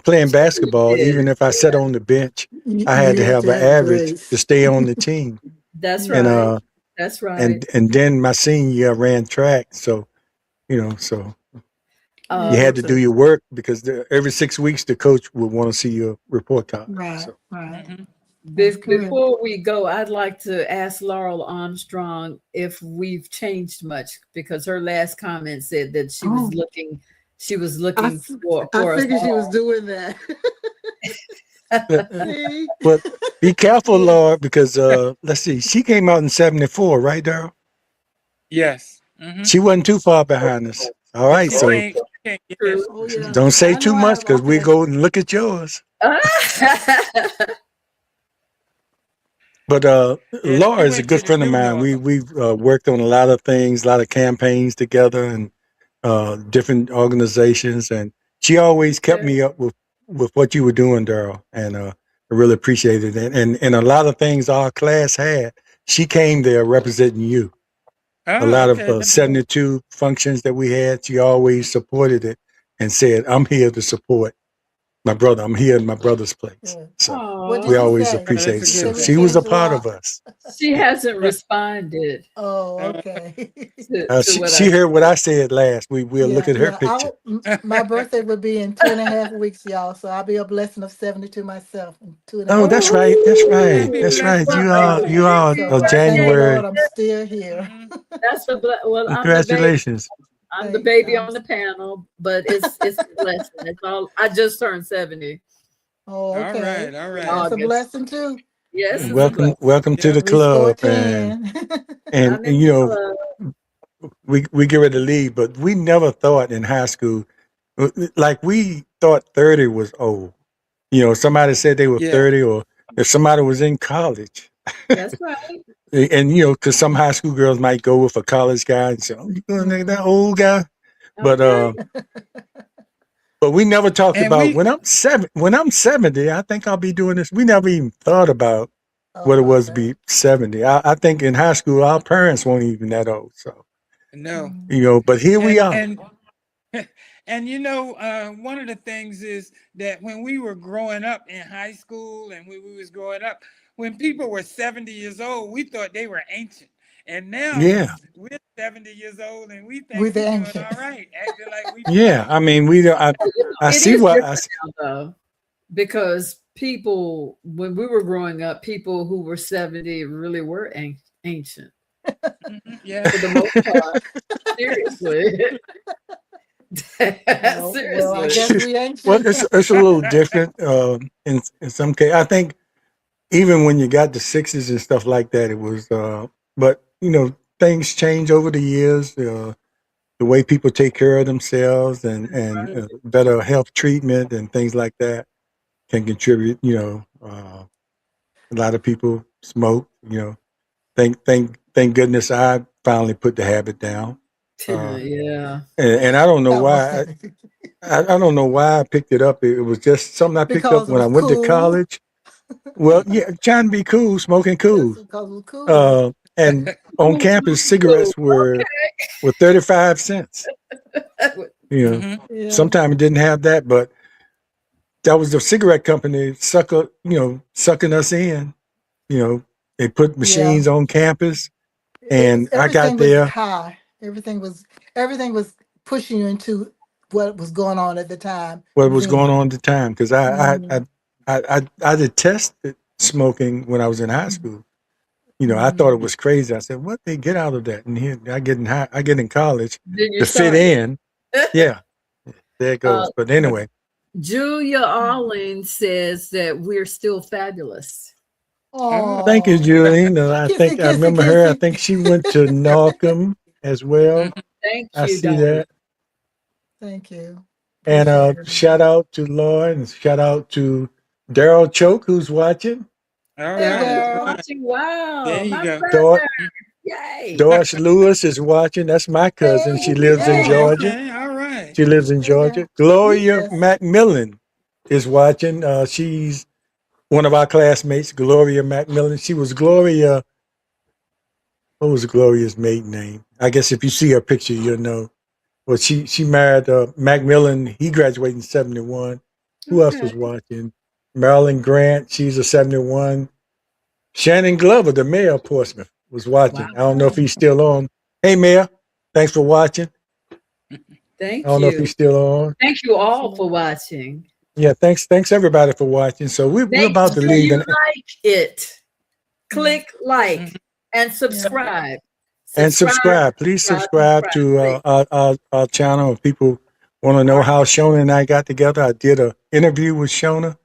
playing basketball, did. even if I sat on the bench, I had to You have have to an have average to grace. stay on the team. That's And right. That's right. and then my senior year I ran track, so so you Um, had to Yes. do your work because every 6 weeks the coach would want to see your report card. Right. So Right. Mhm. That's correct. before we go, I'd like to ask Laurel Armstrong if we've changed much because her last comment said that she was Oh, looking for I us figured she was all. doing that. but, See? but be careful, Yeah. Lord, because let's see, she came out in '74, right, Daryl? Yes. Hmm. She wasn't too far behind us. All right, She so came. She came. Yes. True. Oh yeah. don't say I too know I much have because we okay. go and look at yours. But Yeah, Laura she is a went to good the friend of new mine. Norfolk. We've worked on a lot of things, a lot of campaigns together, and different organizations. And she always kept me up with what you were doing, Daryl. And I really appreciated it. And a lot of things our class had, she came there representing you. A Oh, lot of okay. 72 functions that we had, she always supported it and said, "I'm here to support my brother. I'm here in my brother's place." Yeah. So What we did Aw, she always say? Oh, that's appreciate a it. She So said good we she thing. was a changed a part of lot. us. she hasn't responded Oh, Uh, okay. to what I She heard what said. I said last. We'll look Yeah, at her yeah. picture. My birthday would be in 2.5 weeks, y'all. So I'll be a blessing of 72 myself in two and a Oh, half that's weeks. right. That's right. happy That's Ooh, right. blessed well, You birthday are to So thank the you. Lord January. I'm still here. Hmm. that's well, I'm the baby. Congratulations. I'm the Thanks. baby on the panel, but it's a blessing. It's all. I just turned 70 Oh, All okay. right. All in right. That's a August. blessing too. Yes, it's a Hmm. Welcome, blessing. welcome to the Yep. Three score club. And 10. and, I'm and in you the know, club. we get ready to leave, but we never thought in high school, like we thought 30 was old. Somebody said they were Yeah. 30, or if somebody was in college. That's right. And because some high school girls might go with a college guy and say, "Oh, you going to that old guy?" But Okay. But we never talked And about we, when I'm 70, I think I'll be doing this. We never even thought about what it about was to that. be 70. I think in high school, our parents weren't even that old. So, no. but here we are. And and one of the things is that when we were growing up in high school and when we was growing up, when people were 70 years old, we thought they were ancient. And now Yeah. we're 70 years old and we think With the we're doing ancient. all right, acting like we Yeah. I mean, we don't, I It see is what different now, though, because people, when we were growing up, people who were 70 really were ancient yeah. for the most part. Seriously. Well, I Seriously. guess we ancient. well, it's a little different in some case. I think even when you got the 60s and stuff like that, it was, but things change over the years. The way people take care of themselves and better health treatment and things like that can contribute. A lot of people smoke. Thank goodness I finally put the habit down. Yeah. And I don't know That was why. I don't know why I picked it up. It was just something I picked up because it when I was went to cool. college. Well, yeah, trying to be cool, smoking cool. Yes, because it was cool. And on campus, cigarettes were 35 cents. Mhm. Yeah. Sometimes it didn't have that, but that was the cigarette company sucking us in. They put machines on campus, and I got Everything was there. high. Everything was pushing you into what was going on at the time. What was going Then. on at the time? Because I detested smoking when I was in high school. I thought it was crazy. I said, "What they get out of that?" And here I get in college Then you to fit start. in. Yeah, there it goes. But anyway, Julia Alling says that we're still fabulous. Oh, thank you, Julie. I Kissy, think I kissy, remember her. I kissy. think she went to Naucom as well. Thank I you, see Diane. that. Thank you. And Appreciate it. shout out to Lauren, and shout out to Daryl Choke who's watching. All Hey, right. Daryl. Watching. Wow. There you My go. brother. Yay. Doris Lewis is watching. That's my cousin. She lives in Oh, Georgia. okay. All right. She lives in Hey, Daryl. Georgia. Gloria Yes. Macmillan is watching. She's one of our classmates, Gloria Macmillan. She was Gloria. What was Gloria's maiden name? I guess if you see her picture, you'll know. Well, she married Macmillan. He graduated in 71. Who else was watching? Marilyn Grant. She's a 71. Shannon Glover, the mayor of Portsmouth, was watching. Wow. I don't know if he's still on. Hey, Mayor. Thanks for watching. Thank I don't know if you. he's still on. Thank you all for watching. Yeah, thanks everybody for watching. So we're Make about to sure leave. you like it. Click like Mhm. and subscribe. And subscribe. Please subscribe to our channel. If people want to know how Shona and I got together, I did an interview with Shona,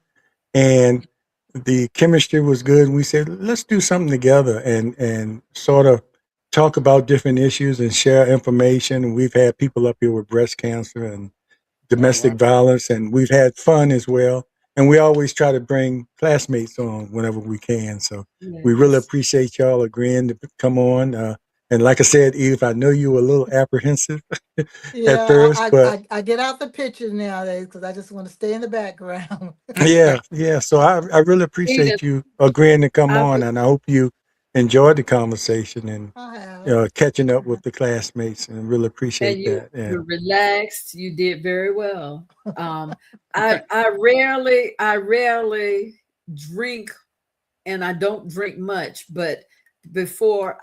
and the chemistry was good. We said, let's do something together and sort of talk about different issues and share information. And we've had people up here with breast cancer and domestic violence, and we've had fun as well. And we always try to bring classmates on whenever we can. So we really appreciate y'all agreeing to come on. And like I said, Eve, I know you were a little apprehensive at first, but I get out the pictures nowadays because I just want to stay in the background. yeah. So I really appreciate you agreeing to come on, and I hope you enjoyed the conversation and I have. catching up with the classmates, and really appreciate And that. you're relaxed. You did very well. I rarely drink, and I don't drink much. But before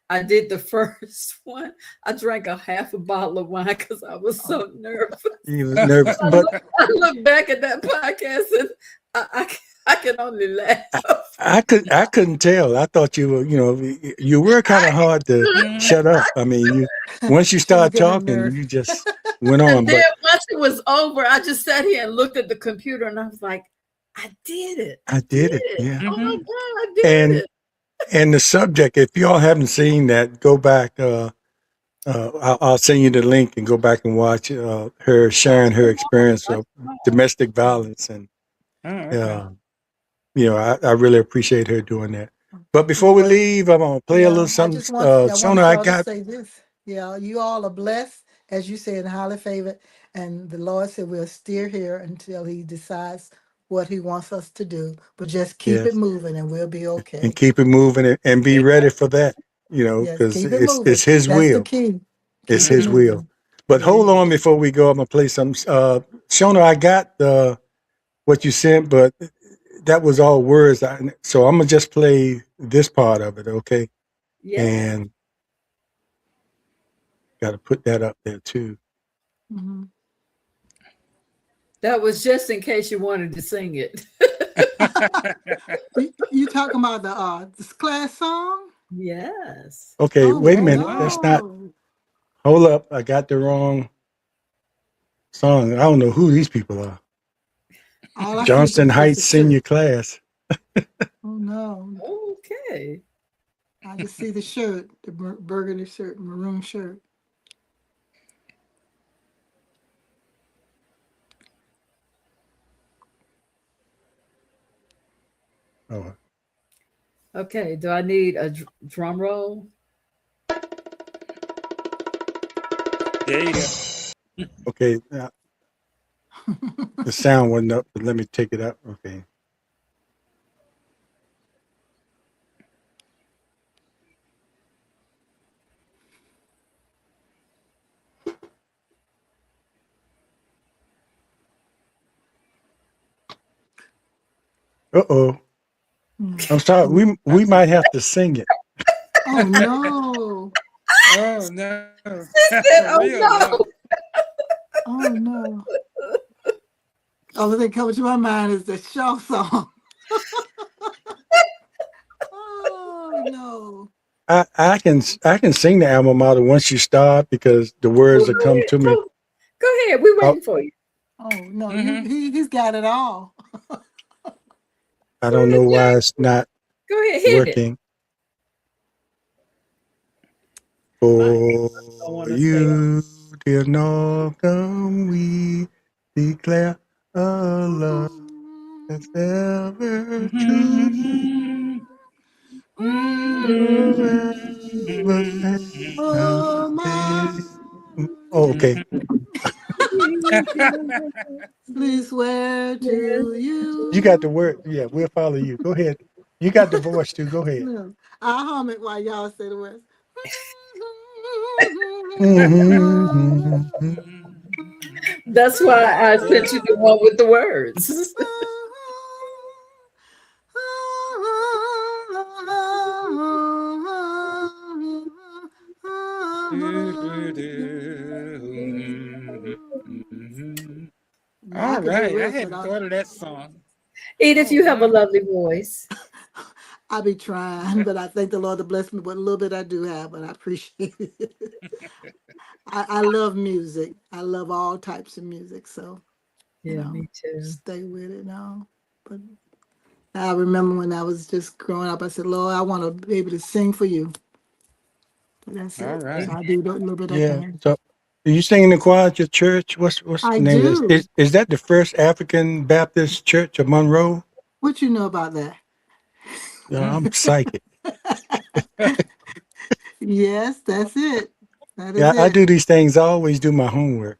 I did the first one, I drank a half a bottle of wine because I was so nervous. You was nervous, but I look back at that podcast and I can only laugh. I couldn't tell. I thought you were, you were kind of hard to shut up. I mean, once you start talking, you just went on. And then But once it was over, I just sat here and looked at the computer and I was like, I did it. I did it. Yeah. Oh my God, I did it. And the subject, if y'all haven't seen that, go back. I'll send you the link and go back and watch her sharing her experience of domestic violence. And, I really appreciate her doing that. But before we leave, I'm going to play a little something. Shona, I got. Say this. Yeah, you all are blessed as you said, highly favored. And the Lord said we'll steer here until He decides what He wants us to do. But just keep it Yes, moving, and we'll be and okay. keep it moving and be ready for that. Yes, Because keep it moving. it's His That's the will. key. It's Keep it His will. moving. But hold Amen. on before we go. I'm gonna play some. Shona, I got what you sent, but that was all words. So I'm gonna just play this part of it, okay? Yeah. And got to put that up there too. Mhm. That was just in case you wanted to sing it. You talking about this class song? Yes. Okay, Oh wait a Oh minute. wow. That's not. no! Hold up, I got the wrong song. I don't know who these people are. All I see is Johnston Heights the Senior shirt. Class. Oh no! Okay. I just see the shirt, the burgundy shirt, maroon shirt. Oh, Okay. Do I need a drum roll? There you go. okay. The sound wasn't up, but let me take it up. Okay. Uh-oh. I'm sorry. We might have to sing it. Oh no! Oh no. Said, For oh real no. though. Oh no! Only thing coming to my mind is the show song. Oh no! I can sing the alma mater once you start because the Well, words that go come ahead. to me. Go ahead. We're Oh, waiting for you. Oh no! Mhm. He's got it all. I Go don't know ahead, why Jack. it's not Go ahead. Hit it. working. My For don't want to stay up. you, dear Northam, we declare a love that's ever true. Forever Oh and my! oh, okay. Please swear to You got the you. word. Yeah, we'll follow you. Go ahead. You got the voice too. Go ahead. No, I hum it while y'all say the words. Mm-hmm. That's why I Yeah. sent you the one with the words. Now I All could do the right. I rest, but hadn't thought of that song. Edith, Oh you have a wow. lovely voice. I be trying, but I thank the Lord to bless me with a little bit I do have, but I appreciate it. I love music. I love all types of music, so Yeah, me too. stay with it now. But I remember when I was just growing up, I said, Lord, I want to be able to sing for you. But that's All it. right. So I do a little bit I Yeah. can. So, are you singing in the choir at your church? What's I the name of this? do. Is that the first African Baptist Church of Monroe? What you know about that? Yeah, I'm psychic. Yes, that's it. That is Yeah, I it. do these things. I always do my homework.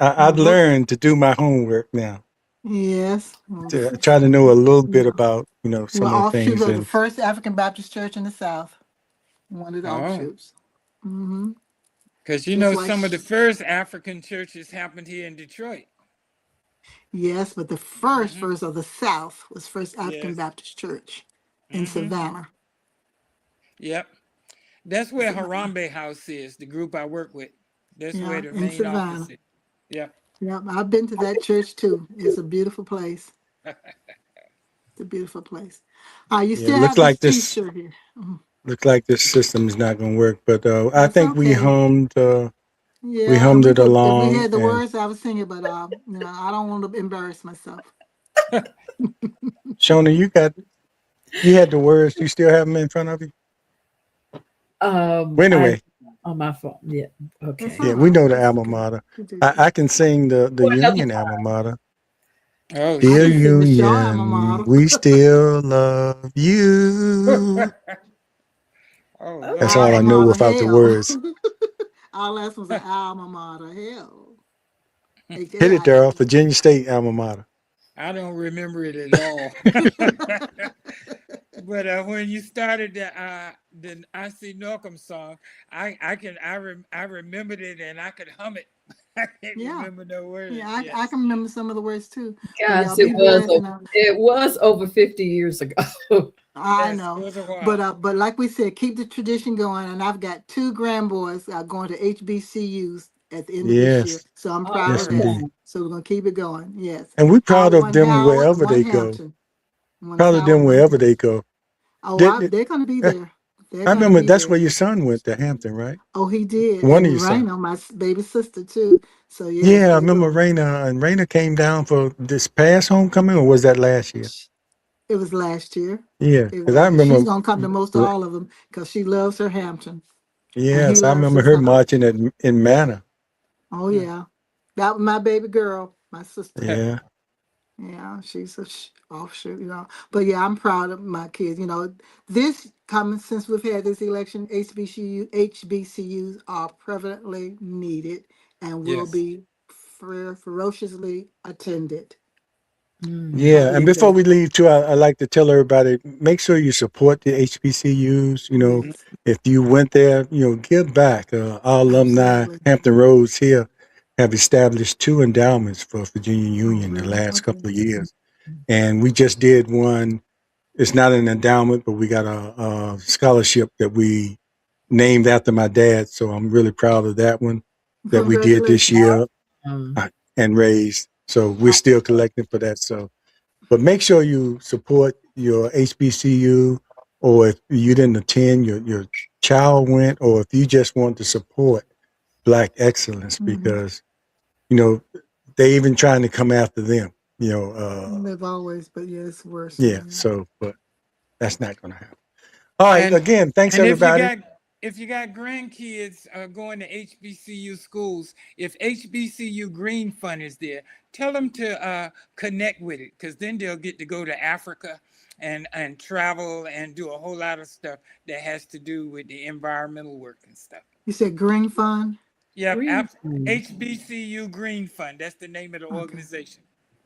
I've What? learned to do my homework now. Yes. To try to know a little bit about We're some of the offshoots things of the and first African Baptist church in the South. One of the Oh, offshoots. Hmm. because you Just know like, some of the first African churches happened here in Detroit. yes, but the first, Hmm. first of the South was First African Yes. Baptist Church in Hmm. Savannah. Yep. That's where Savannah. Harambe House is, the group I work with. That's where Yeah, the in main office Savannah. is. Yep. Yeah, I've been to that church too. It's a beautiful place. It's a beautiful place. You yeah, still have this T-shirt here. looks like this system is not going to work. But I That's think okay. we Yeah, hummed it if we along. had the And words, I would sing it, but I don't want to embarrass myself. Shona, you had the words. You still have them in front of you. Well, I anyway, on my phone. Yeah. That's Okay. all yeah, we right. know the That's alma okay. mater. You do I that. can sing the For another Union alma mater. Oh, I Dear can shoot. sing the Shaw alma Union, mater. we still love you. Oh, Okay. That's Our Lord. all I alma know mater, without the hell. words. Our last one's an alma mater. Hell. Hit it, Daryl. Virginia State alma mater. I don't remember it at all. But when you started the I See Norcom song, I remembered it and I could hum it. I can't remember no words. Yeah, I can remember some of the words too. Gosh, Y'all be blessed, it was over 50 years ago. I Yes, know, it was a while. but like we said, keep the tradition going. And I've got 2 grandboys going to HBCUs at the end of this year, Yes. so I'm Oh, proud Yes, of that. indeed. So we're gonna keep it going. Yes, And we're proud of one them Howard, wherever one they go. Hampton. One Proud of Howard, them one wherever they Hampton. go. Oh, Did- they're gonna be there. They're I gonna remember be that's there. where your son went to Hampton, right? Oh, he did. One of And your sons. Raina, my baby sister too. So yes, Yeah, I they remember will. Raina, and Raina came down for this past homecoming, or was that last year? It was last year. Yeah, It because I was. She's remember. gonna come to most of all of them because she loves her Hampton and he Yes, I loves remember his her marching in Manor. Oh yeah, that was my baby girl, my sister. Yeah, Yeah, she's a offshoot, But yeah, I'm proud of my kids. This coming since we've had this election, HBCUs are prevalently needed and will Yes. be ferociously attended. yeah. And believe before that. we leave, too, I like to tell everybody: make sure you support the HBCUs. Yes, If you went there, give back. Our alumni, absolutely. Hampton Roads here, have established 2 endowments for Virginia Union the really? last Okay. couple of years, and we just did one. It's not an endowment, but we got a scholarship that we named after my dad. So I'm really proud of that one that we did this Congratulations. year and raised. So we're still collecting for that. So, but make sure you support your HBCU, or if you didn't attend, your child went, or if you just want to support Black excellence, Mhm. because they even trying to come after them. They've always, but yeah, it's worse. Yeah. So, but that's not going to happen. All right. And- Again, thanks And everybody. if you got grandkids going to HBCU schools, if HBCU Green Fund is there, tell them to connect with it, because then they'll get to go to Africa and travel and do a whole lot of stuff that has to do with the environmental work and stuff. You said Green Fund? Yeah, Green Fund. HBCU Green Fund. That's the name of the Okay. organization.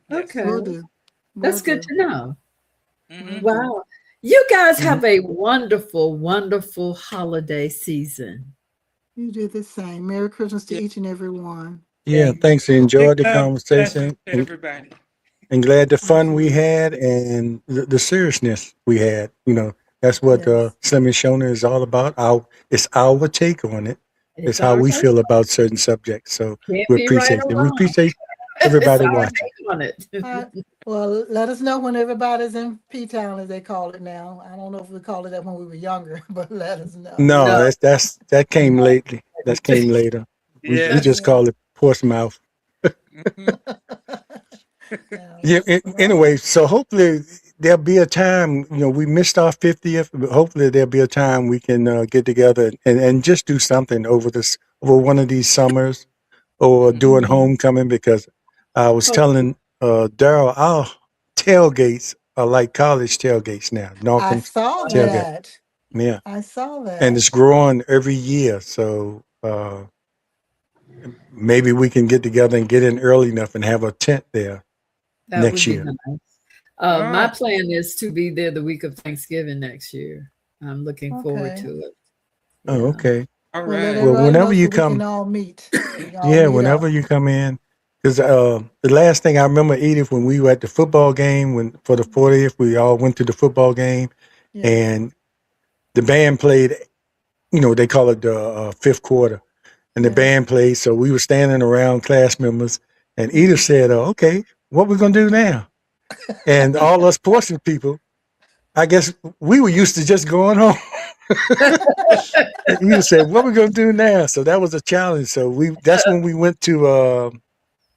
Yes. Okay. Will do. That's Will good do. to know. Mhm. Wow. You guys have a wonderful, wonderful holiday season. You do the same. Merry Christmas to Yeah. each and every one. Yeah. Thanks. I enjoyed the Big love, blessings conversation, to everybody. and glad the fun we Absolutely. had and the seriousness we had. That's what Yes. Slim and Shona is all about. It's our take on it. It's how our we take. feel about certain subjects. So Can't we be appreciate right it. or We wrong. appreciate It's everybody our watching. take on it. Well, let us know when everybody's in P-Town, as they call it now. I don't know if we called it that when we were younger, but let us know. No, No. that came lately. That came later. We Yes. just call it Portsmouth. Mhm. Yeah. Anyway, so hopefully there'll be a time. We missed our 50th, but hopefully there'll be a time we can get together and just do something over one of these summers, or doing homecoming, because I was telling Daryl, our tailgates are like college tailgates now. I Norcom's saw tailgate. that. Yeah, I saw that. and it's growing every year. So maybe we can get together and get in early enough and have a tent there That next would be year. nice. My Oh. plan is to be there the week of Thanksgiving next year. I'm looking forward Okay. to it. Oh, Yeah. okay. All Well, let right. Well, everybody whenever know you so we come, can all meet. We can all yeah, meet whenever up. you come in, because the last thing I remember, Edith, when we were at the football game for the 40th, we all went to the football game, Yeah. and the band played. They call it the fifth quarter, and the Yes. band played. So we were standing around, class members, and Edith said, "Okay, what we gonna do now?" And all us Portsmouth people, I guess we were used to just going home. And Edith said, "What we gonna do now?" So that was a challenge. So that's when we went to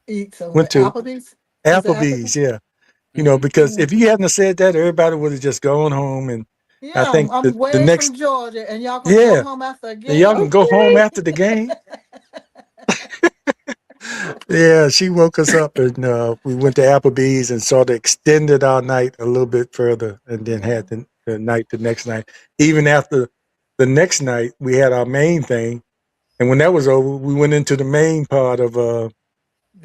Eat somewhere. went to Applebee's? Was it Applebee's. Yeah, because if you hadn't have said that, everybody would have just gone home. And I Yeah, think I'm the way next, from Georgia, and y'all can yeah, go home after a and game. y'all can go home after the game. Yeah, she woke us up, and we went to Applebee's and sort of extended our night a little bit further, and then had the next night. Even after the next night, we had our main thing, And when that was over, we went into the main part of The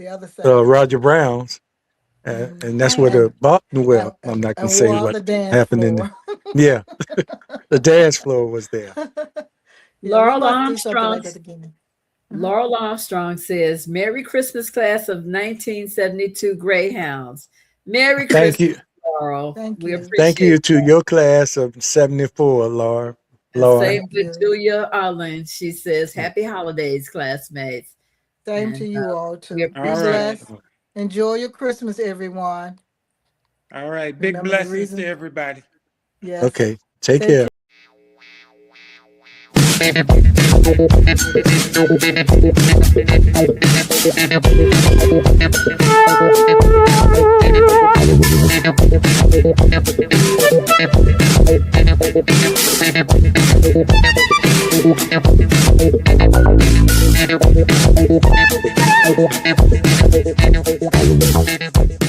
other side. Roger Brown's, and that's where the well, I'm not gonna say wore on what the dance happened in floor. yeah, the dance floor was there. Yeah, Laurel we must do something like Armstrong. that again. Laurel Armstrong says, Merry Christmas, class of 1972 Greyhounds. Merry Thank Christmas, you, Laurel. Thank We you. appreciate thank you it. to your class of '74, Laura. And Laura. same Thank with you. Julia Arlen. She says, Happy holidays, classmates. Same And, to you all too. we Be appreciate right. blessed. Enjoy your Christmas, everyone. All right. Big Remember the blessings reason- to everybody. Yes. Okay, take Take care. Thank you.